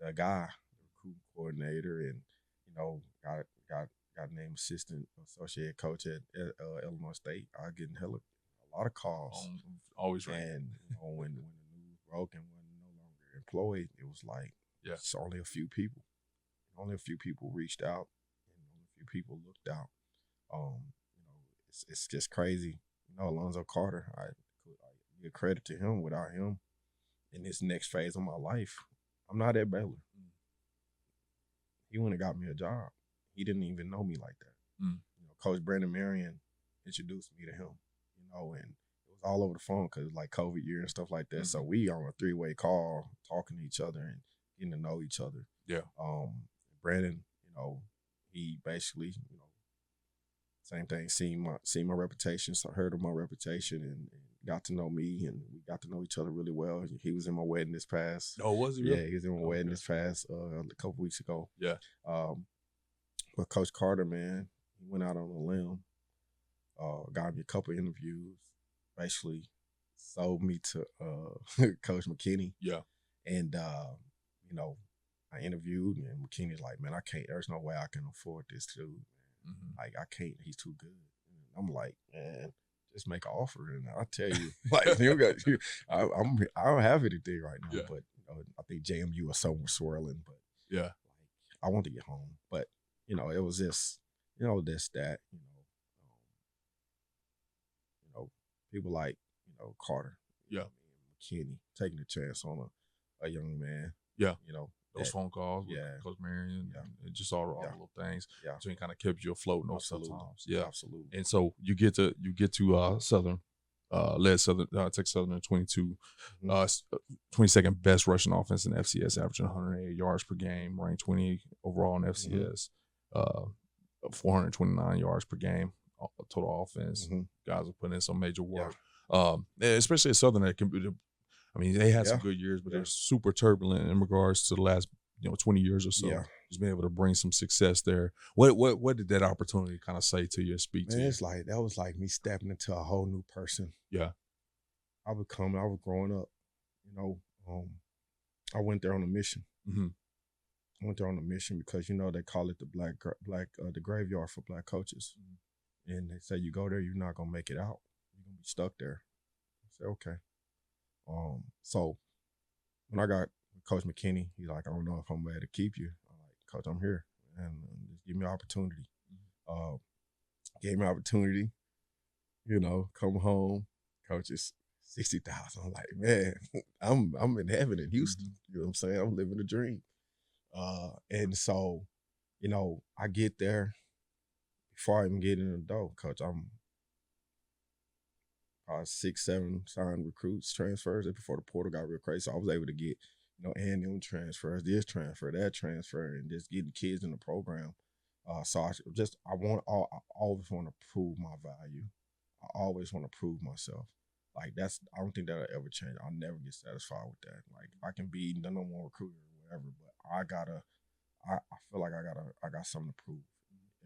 the guy, the recruiting coordinator, and got named assistant associate coach at Illinois State, I get a lot of calls. Always right. And when the news broke and when no longer employed, it was like it's only a few people. Only a few people reached out, and only a few people looked out. It's just crazy. Alonzo Carter, I give credit to him. Without him, in this next phase of my life, I'm not at Baylor. He wouldn't have got me a job. He didn't even know me like that. Coach Brandon Marion introduced me to him, and it was all over the phone because it was like COVID year and stuff like that. So we on a 3-way call, talking to each other and getting to know each other. Yeah. Brandon, he basically, same thing, seen my reputation, so heard of my reputation and got to know me, and we got to know each other really well. He was in my wedding this past. Oh, was he really? Yeah, he was in my wedding this past a couple weeks ago. Yeah. But Coach Carter, man, he went out on a limb, got me a couple interviews, basically sold me to Coach McKinney. Yeah. And, I interviewed, and McKinney's like, man, I can't, there's no way I can afford this dude. Like, I can't, he's too good. And I'm like, man, just make an offer, and I'll tell you, like, I don't have anything right now, but I think JMU or somewhere swirling, but like, I want to get home. But, it was just, that, people like, Carter, McKinney, taking a chance on a young man. Yeah. Those phone calls with Coach Marion, and just all the little things. Yeah. So he kind of kept you afloat in those times. Yeah, absolutely. And so you get to Southern, led Southern Texas Southern in 22, 22nd best rushing offense in FCS, averaging 108 yards per game, ranked 20 overall in FCS, 429 yards per game total offense. Guys are putting in some major work, especially at Southern. That can be. They had some good years, but they're super turbulent in regards to the last, 20 years or so. Yeah. Just being able to bring some success there. What did that opportunity kind of say to you and speak to you? It's like, that was like me stepping into a whole new person. Yeah. I was growing up, I went there on a mission. I went there on a mission because, they call it the the graveyard for black coaches. And they say, you go there, you're not going to make it out. You're going to be stuck there. I said, okay. So when I got Coach McKinney, he's like, I don't know if I'm ready to keep you. I'm like, Coach, I'm here, and just give me an opportunity. Gave me an opportunity, come home. Coach is $60,000. I'm like, man, I'm in heaven in Houston. You know what I'm saying? I'm living a dream. And so, I get there. Before I even get in the door, Coach, I'm 6, 7 signed recruits, transfers before the portal got real crazy. So I was able to get, annual transfers, this transfer, that transfer, and just getting kids in the program. So I always want to prove my value. I always want to prove myself. Like, I don't think that'll ever change. I'll never get satisfied with that. Like, I can be the number one recruiter or whatever, but I feel like I got something to prove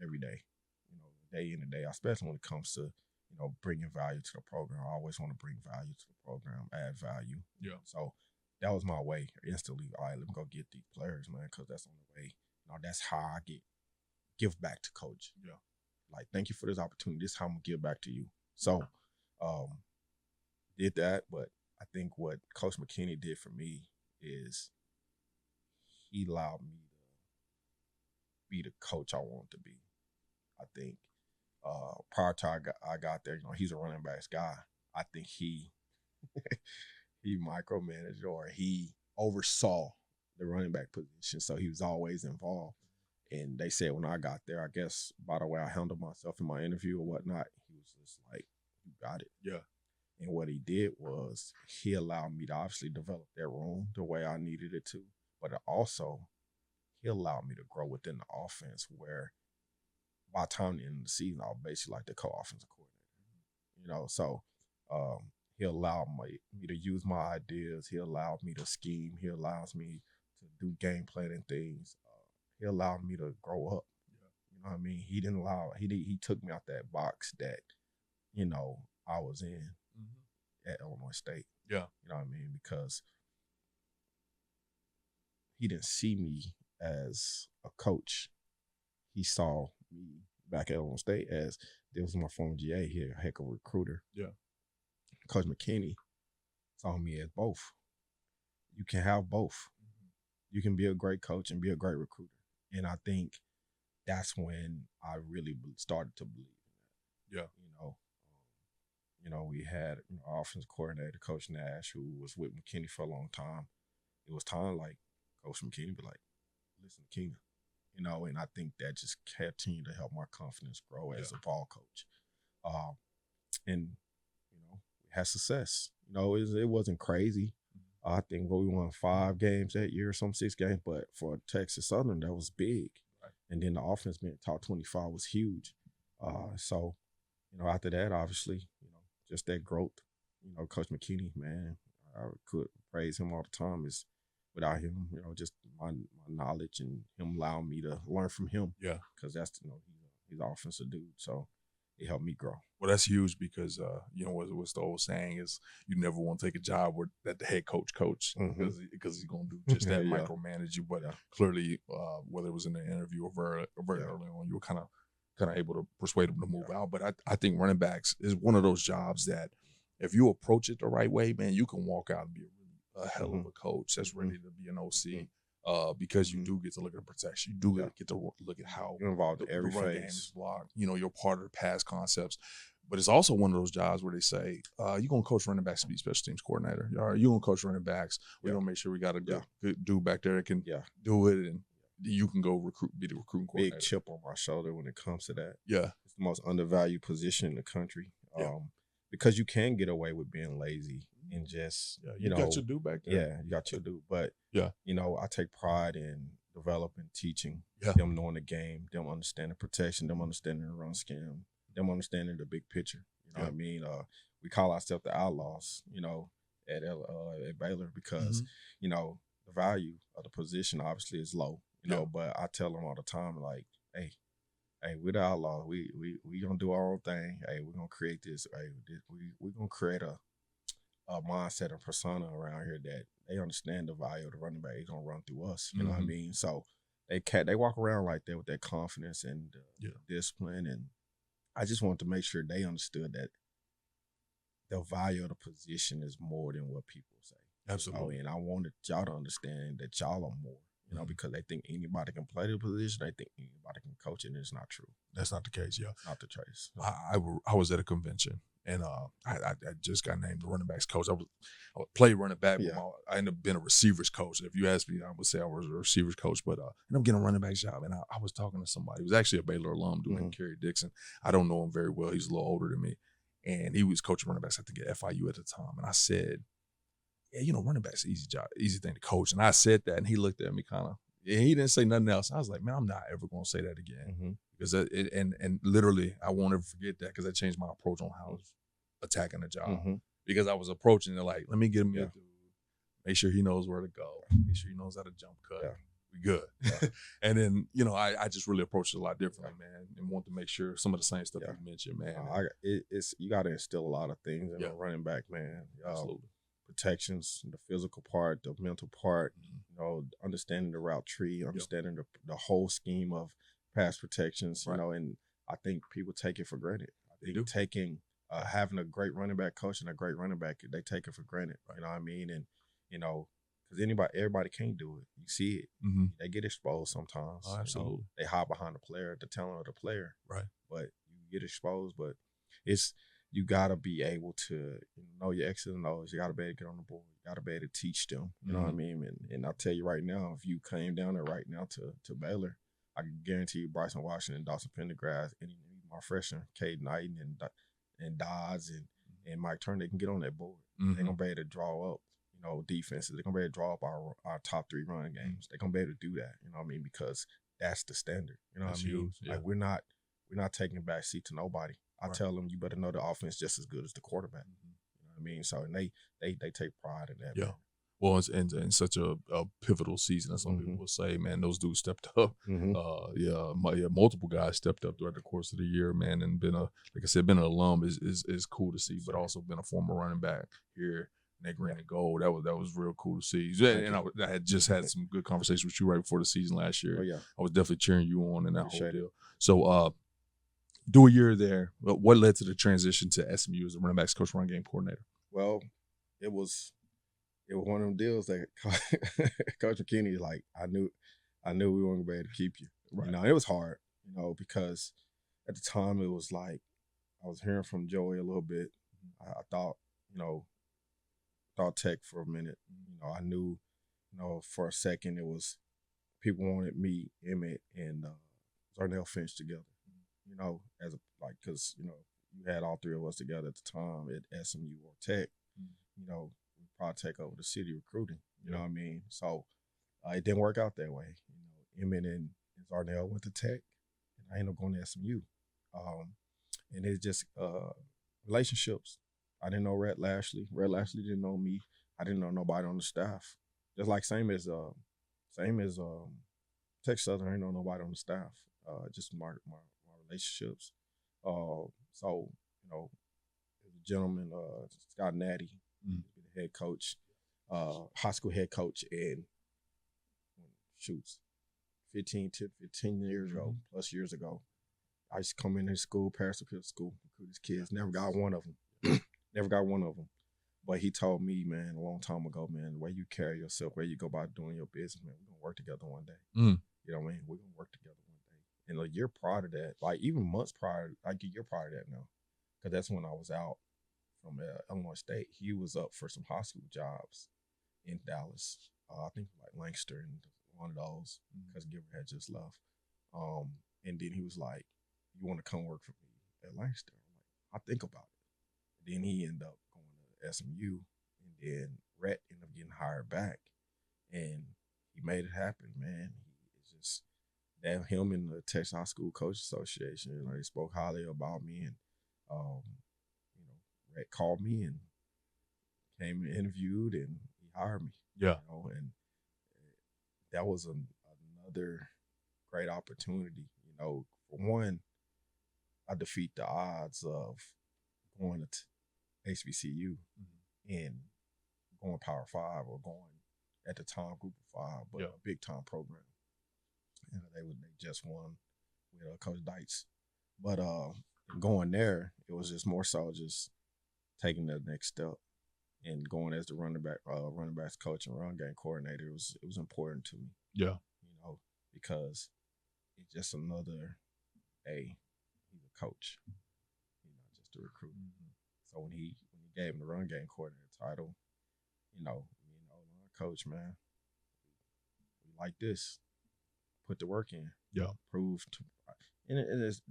every day, day in and day out, especially when it comes to, bringing value to the program. I always want to bring value to the program, add value. Yeah. So that was my way instantly. All right, let me go get these players, man, because that's on the way. That's how I give back to Coach. Yeah. Like, thank you for this opportunity. This is how I'm going to give back to you. So did that, but I think what Coach McKinney did for me is he allowed me to be the coach I wanted to be. I think prior to I got there, he's a running backs guy. I think he micromanaged, or he oversaw the running back position, so he was always involved. And they said when I got there, I guess by the way I handled myself in my interview or whatnot, he was just like, "You got it." Yeah. And what he did was he allowed me to obviously develop that room the way I needed it to, but also he allowed me to grow within the offense where by the time the end of the season, I was basically like the co-offensive coordinator. So he allowed me to use my ideas. He allowed me to scheme. He allows me to do game planning things. He allowed me to grow up. You know what I mean? He didn't allow. He took me out that box that I was in at Illinois State. Yeah. You know what I mean? Because he didn't see me as a coach. He saw me back at Illinois State as this was my former GA here, a heck of a recruiter. Yeah. Coach McKinney saw me as both. You can have both. You can be a great coach and be a great recruiter. And I think that's when I really started to believe in that. Yeah. We had our offensive coordinator, Coach Nash, who was with McKinney for a long time. It was time like Coach McKinney be like, listen to Khenon. And I think that just continued to help my confidence grow as a ball coach. And we had success. It wasn't crazy. I think we won 5 games that year, some 6 games, but for Texas Southern, that was big. Right. And then the offense being top 25 was huge. So, after that, obviously, just that growth. Coach McKinney, man, I could praise him all the time. Is without him, just my knowledge and him allowing me to learn from him. Yeah. Because that's, he's an offensive dude. So it helped me grow. Well, that's huge because, what's the old saying is you never want to take a job that the head coach because he's going to do just that, micromanage you. But clearly, whether it was in the interview or very early on, you were kind of able to persuade him to move out. But I think running backs is one of those jobs that if you approach it the right way, man, you can walk out and be a hell of a coach that's ready to be an OC because you do get to look at the protection. You do get to look at how you're involved in every run game phase. is blocked. You're part of the pass concepts. But it's also one of those jobs where they say, you're going to coach running backs to be special teams coordinator. You're going to coach running backs. We're going to make sure we got a good dude back there that can do it, and you can go be the recruiting coordinator. Big chip on my shoulder when it comes to that. Yeah. It's the most undervalued position in the country. Because you can get away with being lazy and just, you got your dude back there. Yeah, you got your dude. But, I take pride in developing, teaching, them knowing the game, them understanding protection, them understanding the run scheme, them understanding the big picture. You know what I mean? We call ourselves the Outlaws, at Baylor because, the value of the position obviously is low, but I tell them all the time, like, hey, we're the Outlaws. We gonna do our own thing. Hey, we're gonna create this. Hey, we're gonna create a mindset and persona around here that they understand the value of the running back. He's gonna run through us. You know what I mean? So they walk around like that with that confidence and discipline. And I just wanted to make sure they understood that the value of the position is more than what people say. Absolutely. And I wanted y'all to understand that y'all are more. Because they think anybody can play the position. They think anybody can coach it, and it's not true. That's not the case, It's not the case. I was at a convention, and I just got named the running backs coach. I played running back. I ended up being a receivers coach. If you ask me, I would say I was a receivers coach, but I ended up getting a running back job. And I was talking to somebody. He was actually a Baylor alum doing Kerry Dixon. I don't know him very well. He's a little older than me. And he was coaching running backs, I think, at FIU at the time. And I said, yeah, running back's an easy job, easy thing to coach. And I said that, and he looked at me kind of, he didn't say nothing else. I was like, man, I'm not ever going to say that again. Because and literally, I won't ever forget that because that changed my approach on how I was attacking the job. Because I was approaching it like, let me get him a dude, make sure he knows where to go, make sure he knows how to jump cut. We good. And then, I just really approached it a lot differently, man, and want to make sure some of the same stuff you mentioned, man. You got to instill a lot of things in a running back, man. Absolutely. Protections, the physical part, the mental part, understanding the route tree, understanding the whole scheme of pass protections, and I think people take it for granted. I think having a great running back coach and a great running back, they take it for granted. You know what I mean? And, because everybody can't do it. You see it. They get exposed sometimes. Oh, absolutely. They hide behind the talent of the player. Right. But you get exposed, but you got to be able to know your X's and O's. You got to be able to get on the board. You got to be able to teach them. You know what I mean? And I'll tell you right now, if you came down there right now to Baylor, I can guarantee you Bryson Washington, Dawson Pendergrass, and my freshman, Cade Knight and Dodds and Mike Turner, they can get on that board. They're going to be able to draw up, defenses. They're going to be able to draw up our top 3 running games. They're going to be able to do that, you know what I mean? Because that's the standard, you know That's what I mean? huge, yeah. Like, we're not taking a back seat to nobody. I tell them, you better know the offense just as good as the quarterback. You know what I mean? So, and they take pride in that. Yeah. Man. Well, it's in such a pivotal season, as some people will say, man, those dudes stepped up. Multiple guys stepped up throughout the course of the year, man, and been an alum is cool to see, but also been a former running back here, in green and gold. That was real cool to see. And I had just had some good conversations with you right before the season last year. Oh, yeah. I was definitely cheering you on in that whole deal. So, do a year there. What led to the transition to SMU as a running backs coach, run game coordinator? Well, it was one of them deals that Coach McKinney, like, I knew we weren't going to be able to keep you. Right. It was hard, because at the time it was like I was hearing from Joey a little bit. I thought, thought Tech for a minute. I knew, for a second it was people wanted me, Emmett, and Darnell Finch together. Because you had all 3 of us together at the time at SMU or Tech. We'd probably take over the city recruiting. You know what I mean? So it didn't work out that way. Emmett and Darnell went to Tech, and I ended up going to SMU. And it's just relationships. I didn't know Rhett Lashley. Rhett Lashley didn't know me. I didn't know nobody on the staff. Just like same as Tech Southern, I didn't know nobody on the staff. Just my relationships. So there's a gentleman, Scott Natty, the head coach, high school head coach, and 15 years ago, plus years ago. I used to come in his school, Paris Appeal School, recruit his kids. Never got one of them. But he told me, man, a long time ago, man, the way you carry yourself, where you go about doing your business, man, we're going to work together one day. You know what I mean? We're going to work together one day. And a year prior to that, like even months prior, like a year prior to that now, because that's when I was out from Illinois State. He was up for some high school jobs in Dallas. I think like Lancaster and one of those, because Giver had just left. And then he was like, you want to come work for me at Lancaster? I'm like, I'll think about it. Then he ended up going to SMU, and then Rhett ended up getting hired back, and he made it happen, man. It's just that him and the Texas High School Coach Association, they spoke highly about me, and Rhett called me and came and interviewed, and he hired me. Yeah, and that was another great opportunity. For one, I defeat the odds of going to HBCU and going Power 5 or going at the time Group of 5, but a big time program. They just won with Coach Deitz, but going there, it was just more so just taking the next step and going as the running backs coach and run game coordinator. It was important to me. Yeah, because it's just another. He's a coach, just a recruit. So when he gave him the run game coordinator title, me and O-line coach, man, we like this. Put the work in. Yeah. Prove to. And it's,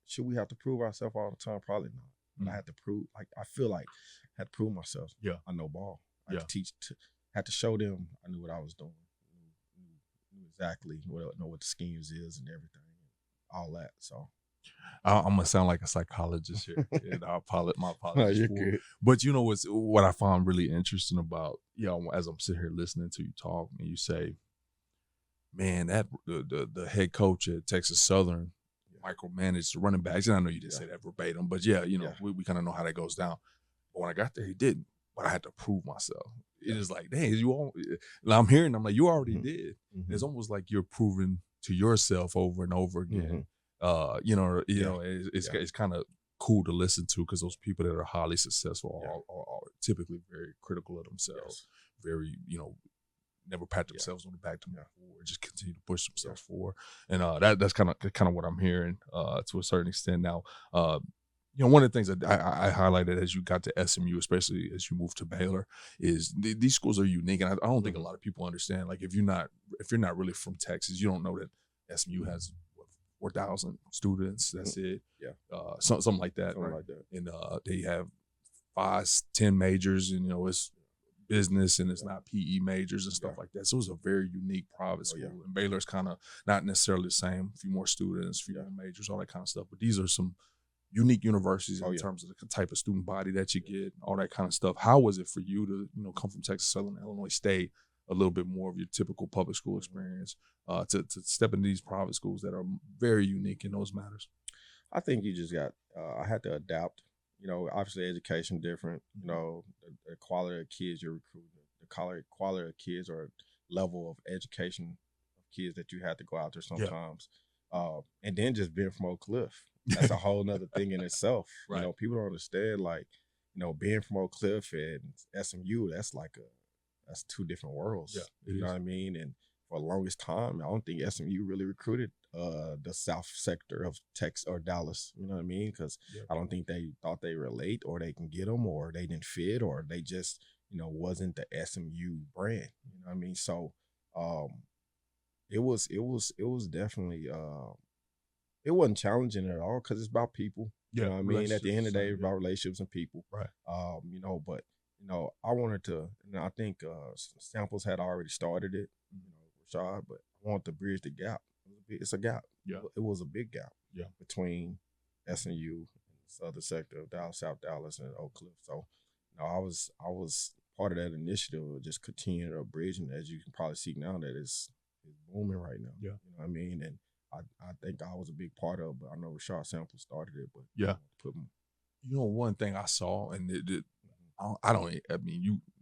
should we have to prove ourselves all the time? Probably not. But I had to prove. I feel like I had to prove myself. Yeah. I know ball. I had to teach. Had to show them I knew what I was doing. Knew exactly what the schemes is and everything. All that. So I'm gonna sound like a psychologist here. And my apologies. No, you're good. But what I found really interesting about as I'm sitting here listening to you talk and you say, man, that the head coach at Texas Southern micromanaged the running backs, and I know you didn't say that verbatim, but we kind of know how that goes down. But when I got there, he didn't. But I had to prove myself. It is like, dang, I'm hearing. I'm like, you already did. It's almost like you're proving to yourself over and over again. It's kind of cool to listen to, because those people that are highly successful are typically very critical of themselves. Very, never pat themselves on the back to move forward, just continue to push themselves forward. And that's kind of what I'm hearing to a certain extent now. One of the things that I highlighted as you got to SMU, especially as you moved to Baylor, is these schools are unique, and I don't think a lot of people understand. Like if you're not really from Texas, you don't know that SMU has 4,000 students. That's it. Yeah. Something like that. Something right? like that. And they have 5-10 majors, and it's business and it's not PE majors and stuff like that. So it was a very unique private school. And Baylor's kind of not necessarily the same. A few more students, a few more majors, all that kind of stuff. But these are some unique universities in terms of the type of student body that you get, all that kind of stuff. How was it for you to come from Texas Southern, Illinois State, a little bit more of your typical public school experience, to step into these private schools that are very unique in those matters? I think you just got. I had to adapt. Obviously education different. The quality of kids you're recruiting, the quality of kids or level of education of kids that you had to go out there sometimes. And then just being from Oak Cliff, that's a whole nother thing in itself. Right. People don't understand, being from Oak Cliff and SMU, that's that's two different worlds. Yeah, you know what I mean? And for the longest time, I don't think SMU really recruited the South sector of Texas or Dallas. You know what I mean? Because I don't think they thought they were late, or they can get them, or they didn't fit, or they just wasn't the SMU brand. You know what I mean? So it was definitely it wasn't challenging at all, because it's about people. You know what I mean? At the end of the day, it's about relationships and people. Right. But I wanted to, I think Samples had already started it, Rashad, but I wanted to bridge the gap. It's a gap. Yeah. It was a big gap between SNU and this other sector of Dallas, South Dallas, and Oak Cliff. So, I was part of that initiative of just continuing to bridge, and as you can probably see now, that it's booming right now. Yeah. You know what I mean? And I think I was a big part of it, but I know Rashad Samples started it, but one thing I saw, and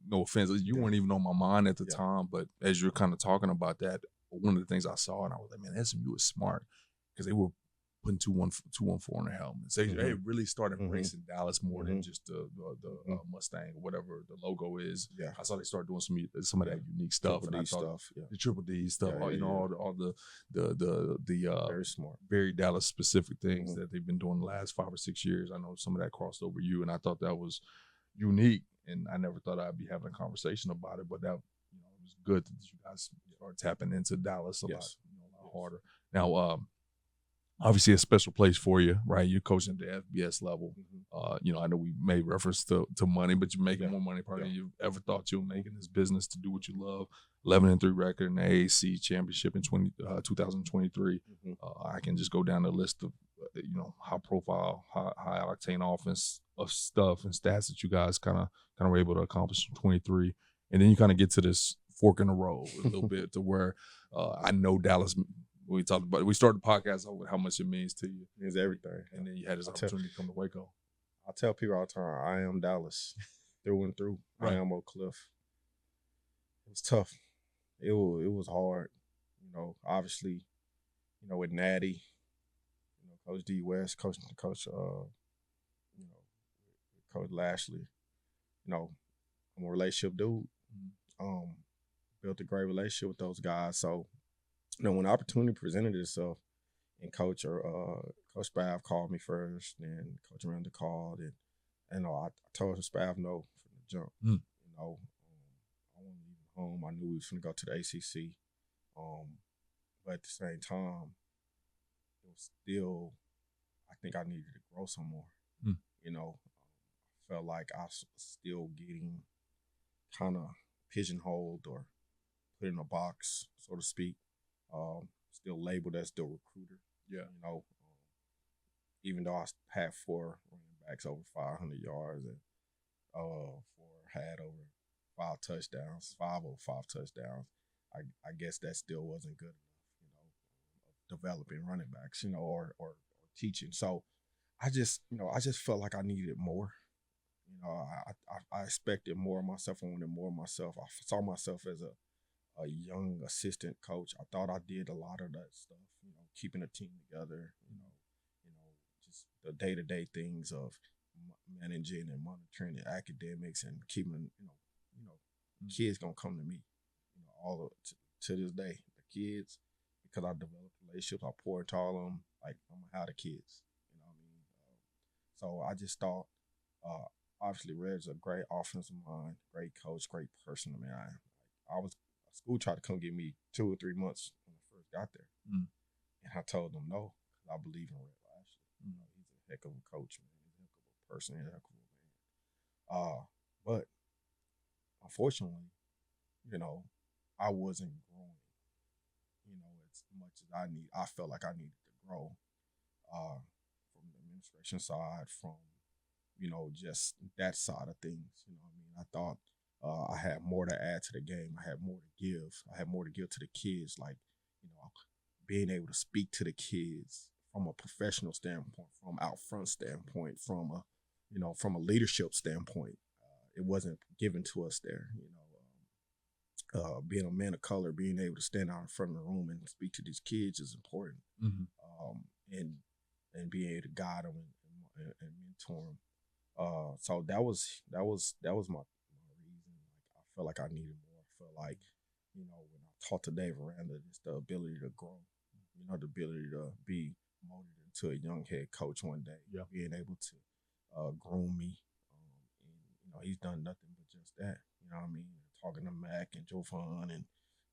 no offense, you weren't even on my mind at the time, but as you're kind of talking about that, one of the things I saw, and I was like, man, SMU is smart, because they were putting 214 in their helmets. They really started embracing Dallas more than just the Mustang or whatever the logo is. Yeah. I saw they started doing some of that unique stuff, Triple and I D thought stuff, the Triple D stuff, all the very smart, very Dallas specific things that they've been doing the last 5 or 6 years. I know some of that crossed over you, and I thought that was unique, and I never thought I'd be having a conversation about it, but that it was good that you guys started tapping into Dallas a lot harder. Now, obviously a special place for you, right? You're coaching at the FBS level. I know we made reference to money, but you're making more money probably than you ever thought you were making this business to do what you love. 11-3 record in the AAC championship in 2023. I can just go down the list of high profile, high octane offense of stuff and stats that you guys kind of were able to accomplish in 23, and then you kind of get to this fork in the road a little bit to where I know Dallas. We talked about it. We started the podcast with how much it means to you. It means everything. And then you had this opportunity to come to Waco. I tell people all the time, I am Dallas through and through. Right. I am Oak Cliff. It was tough. It was hard. Obviously, with Natty, Coach D West, Coach Lashley. I'm a relationship dude. Built a great relationship with those guys. So, when the opportunity presented itself, and Coach Spav called me first, then Coach Miranda called, and I told Spav no from the jump. I wasn't leaving home. I knew we was going to go to the ACC, but at the same time, it was still, I think I needed to grow some more. I felt like I was still getting kind of pigeonholed or put in a box, so to speak. Still labeled as the recruiter. Yeah. Even though I had 4 running backs over 500 yards and 4 had over 5 touchdowns, 5 over 5 touchdowns, I guess that still wasn't good enough, developing running backs, or teaching. So I just felt like I needed more. I expected more of myself. I wanted more of myself. I saw myself as a young assistant coach. I thought I did a lot of that stuff, keeping a team together, just the day-to-day things of managing and monitoring the academics and keeping, kids gonna come to me, to this day. The kids, because I developed relationships, I pour into all of them, like I'm gonna have the kids, So I just thought, obviously Red's a great offensive mind, great coach, great person. School tried to come get me 2 or 3 months when I first got there. I told them no, because I believe in Red Lashley. You know, he's a heck of a coach, man. He's a heck of a person. He's a heck of a man. But unfortunately, you know, I wasn't growing, you know, as much as I felt like I needed to grow from the administration side, from, you know, just that side of things. You know what I mean? I thought I had more to add to the game. I had more to give. I had more to give to the kids, like, you know, being able to speak to the kids from a professional standpoint, from out front standpoint, from a leadership standpoint. It wasn't given to us there, you know. Being a man of color, being able to stand out in front of the room and speak to these kids is important, and being able to guide them and mentor them. So that was my reason. Like, I felt like I needed more. I felt like, you know, when I talked to Dave Aranda, it's the ability to grow, you know, the ability to be molded into a young head coach one day, being able to groom me. And, you know, he's done nothing but just that. You know what I mean? Talking to Mac and Jovan and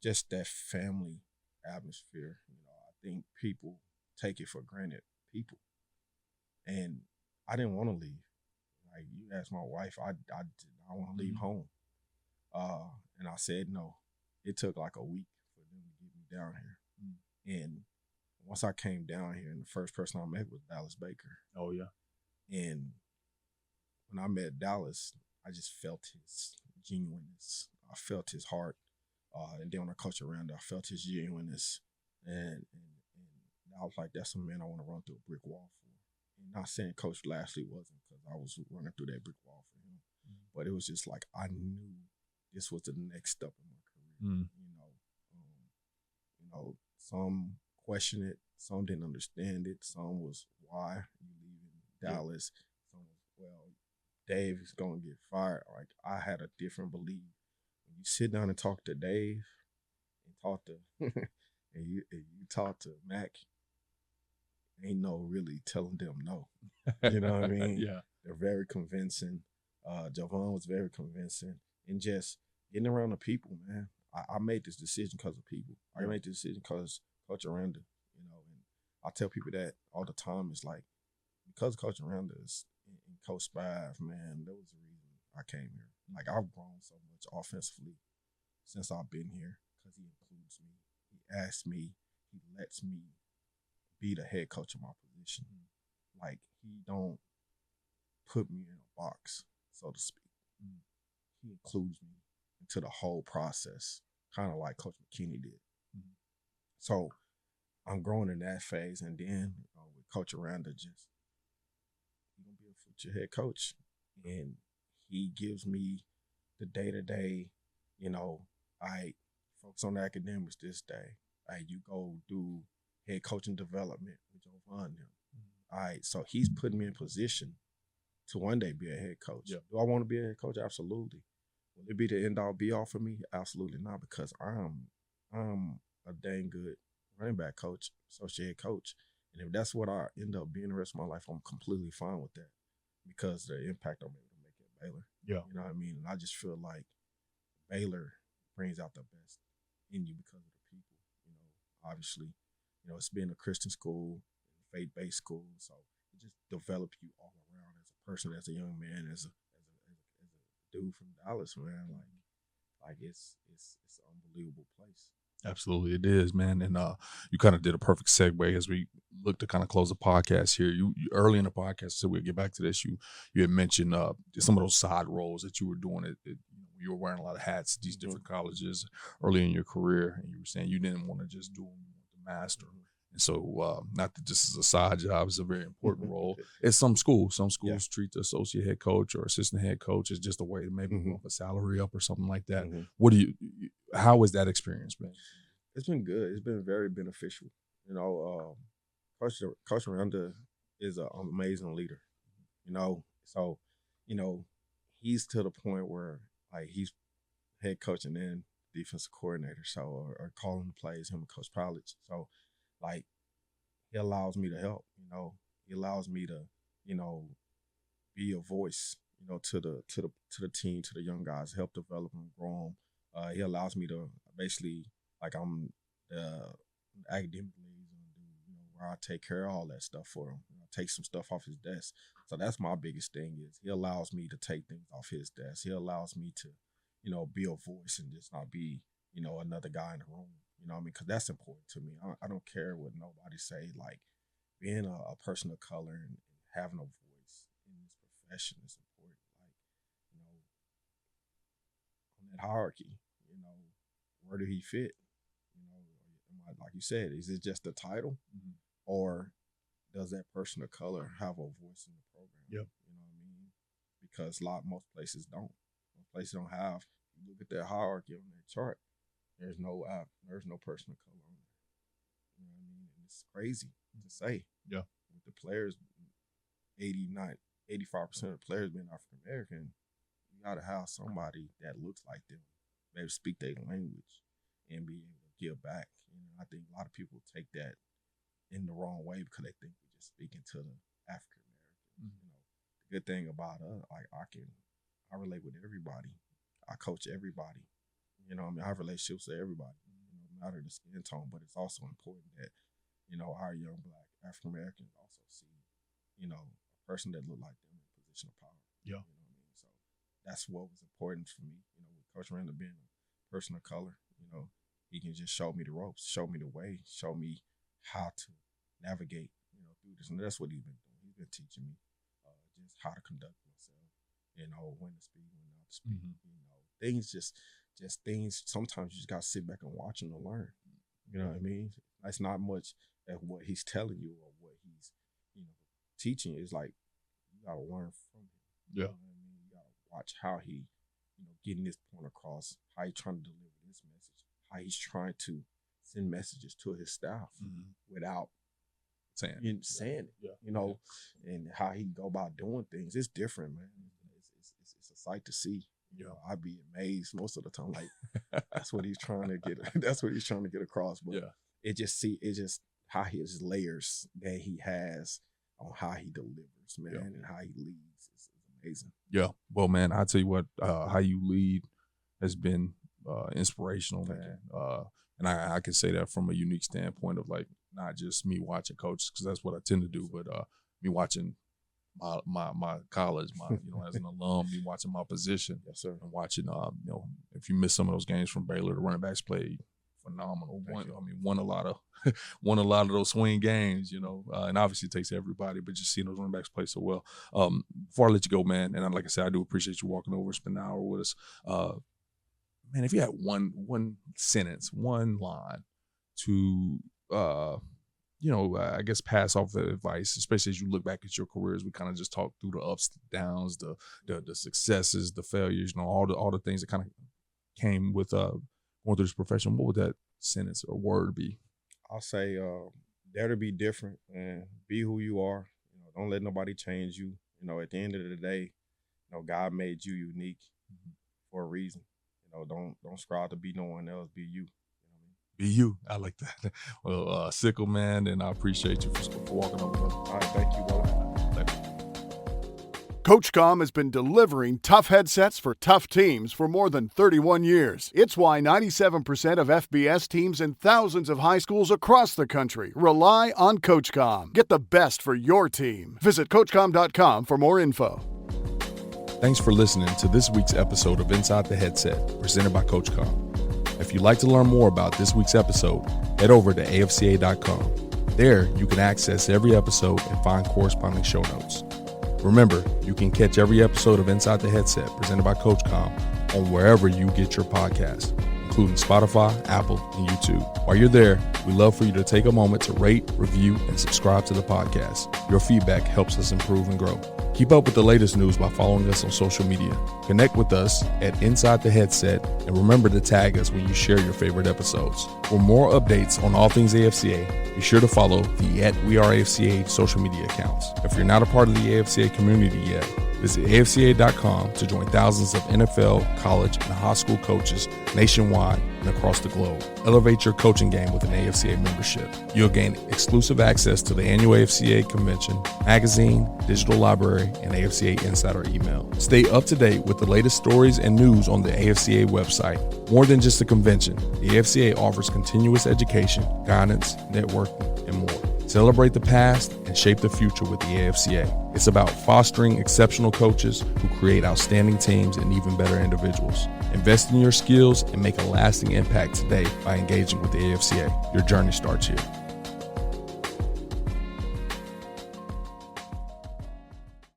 just that family atmosphere. You know, I think people take it for granted. People. And I didn't want to leave. Like, you asked my wife, I did not want to leave home. And I said no. It took like a week for them to get me down here. And once I came down here, and the first person I met was Dallas Baker. Oh, yeah. And when I met Dallas, I just felt his genuineness. I felt his heart. And then when I coached around, I felt his genuineness. And I was like, that's a man I want to run through a brick wall for. And not saying Coach Lashley wasn't, because I was running through that brick wall for him. But it was just like, I knew this was the next step in my career. You know, some questioned it, some didn't understand it, some was, why you leaving Dallas? Some was, well, Dave is gonna get fired. Like, I had a different belief. When you sit down and talk to Dave and talk to and you talk to Mac, ain't no really telling them no. You know what I mean? Yeah. They're very convincing. Jovan was very convincing. And just getting around the people, man. I made this decision because of people. I made this decision because Coach Aranda, you know, and I tell people that all the time. It's like, because Coach Aranda is and Coach Spav, man, that was the reason I came here. Like, I've grown so much offensively since I've been here, because he includes me. He asks me. He lets me be the head coach of my position. Like, he don't put me in a box, so to speak. He includes me into the whole process, kind of like Coach McKinney did. So I'm growing in that phase, and then with Coach Aranda, just, he's going to be a future head coach. And he gives me the day-to-day, you know, I focus on the academics this day. You go do head coaching development with Jovan. All right, so he's putting me in position to one day be a head coach. Yeah. Do I want to be a head coach? Absolutely. Will it be the end-all, be-all for me? Absolutely not, because I'm a dang good running back coach, associate coach. And if that's what I end up being the rest of my life, I'm completely fine with that, because the impact I'm able to make at Baylor. Yeah. You know what I mean? And I just feel like Baylor brings out the best in you because of the people. You know, obviously, you know, it's been a Christian school, faith-based school, so it just developed you all around as a person, as a young man, as a dude from Dallas, man. Like it's an unbelievable place. Absolutely, it is, man. And you kind of did a perfect segue as we look to kind of close the podcast here. You early in the podcast, so we'll get back to this. You had mentioned some of those side roles that you were doing. You were wearing a lot of hats at these different colleges early in your career, and you were saying you didn't want to just do them, you want to master them. And so, not that this is a side job, it's a very important role. At some schools treat the associate head coach or assistant head coach as just a way to maybe move a salary up or something like that. How has that experience been? It's been good. It's been very beneficial. You know, Coach Aranda is an amazing leader. You know, so, you know, he's to the point where, like, he's head coach and then defensive coordinator, so or calling the plays, him and Coach Powledge. So, like, he allows me to help, you know. He allows me to, you know, be a voice, you know, to the team, to the young guys, help develop them, grow them. He allows me to basically, like, I'm the academic liaison, you know, or I take care of all that stuff for him. Take some stuff off his desk. So that's my biggest thing is he allows me to take things off his desk. He allows me to, be a voice and just not be, another guy in the room. You know what I mean? Because that's important to me. I don't care what nobody say. Like, being a person of color and having a voice in this profession is important. Like, on that hierarchy, where do he fit? Like you said, is it just a title, or does that person of color have a voice in the program? Yep. You know what I mean? Because most places don't. Most places don't have. You look at that hierarchy on that chart. There's no person of color on there. You know what I mean? And it's crazy to say. Yeah. With the players, 85% of the players being African American, you got to have somebody that looks like them, maybe speak their language, and be able to give back. I think a lot of people take that in the wrong way because they think we're just speaking to the African Americans. The good thing about us, like I relate with everybody. I coach everybody. I have relationships with everybody. No matter the skin tone, but it's also important that our young Black African Americans also see a person that look like them in a position of power. Yeah. So that's what was important for me. With Coach Randall being a person of color, he can just show me the ropes, show me the way, show me how to navigate, through this. And that's what he's been doing. He's been teaching me just how to conduct myself, when to speak, when not to speak. Things just things. Sometimes you just gotta sit back and watch them to learn. You know what I mean? It's not much at what he's telling you or what he's, teaching. It's like you gotta learn from him. Yeah. You know what I mean? You gotta watch how he, getting this point across, how he trying to deliver this message, how he's trying to send messages to his staff without saying it, and how he go about doing things. It's different, man. It's a sight to see. I'd be amazed most of the time. Like that's what he's trying to get. That's what he's trying to get across. But it's just how his layers that he has on how he delivers, man, and how he leads is amazing. Yeah. Well, man, I tell you what, how you lead has been inspirational, man. And I can say that from a unique standpoint of like not just me watching coaches, because that's what I tend to do, but me watching my college, as an alum, me watching my position, yes, sir, and watching if you miss some of those games from Baylor, the running backs played phenomenal. Won a lot of those swing games, and obviously it takes everybody, but just seeing those running backs play so well. Before I let you go, man, and like I said, I do appreciate you walking over, spending an hour with us. Man, if you had one sentence, one line to, I guess pass off the advice, especially as you look back at your careers, we kind of just talked through the ups, the downs, the successes, the failures, all the things that kind of came with going through this profession. What would that sentence or word be? I'll say, dare to be different and be who you are. Don't let nobody change you. At the end of the day, God made you unique for a reason. Don't strive to be no one else. Be you. Be you. I like that. Well, Sickle, man, and I appreciate you for walking over. All right, thank you, brother. CoachComm has been delivering tough headsets for tough teams for more than 31 years. It's why 97% of FBS teams and thousands of high schools across the country rely on CoachComm. Get the best for your team. Visit CoachComm.com for more info. Thanks for listening to this week's episode of Inside the Headset, presented by CoachComm. If you'd like to learn more about this week's episode, head over to AFCA.com. There, you can access every episode and find corresponding show notes. Remember, you can catch every episode of Inside the Headset presented by CoachComm on wherever you get your podcasts, including Spotify, Apple, and YouTube. While you're there, we'd love for you to take a moment to rate, review, and subscribe to the podcast. Your feedback helps us improve and grow. Keep up with the latest news by following us on social media. Connect with us at Inside the Headset, and remember to tag us when you share your favorite episodes. For more updates on all things AFCA, be sure to follow the @WeAreAFCA social media accounts. If you're not a part of the AFCA community yet, visit AFCA.com to join thousands of NFL, college, and high school coaches nationwide and across the globe. Elevate your coaching game with an AFCA membership. You'll gain exclusive access to the annual AFCA convention, magazine, digital library, and AFCA Insider email. Stay up to date with the latest stories and news on the AFCA website. More than just a convention, the AFCA offers continuous education, guidance, networking, and more. Celebrate the past and shape the future with the AFCA. It's about fostering exceptional coaches who create outstanding teams and even better individuals. Invest in your skills and make a lasting impact today by engaging with the AFCA. Your journey starts here.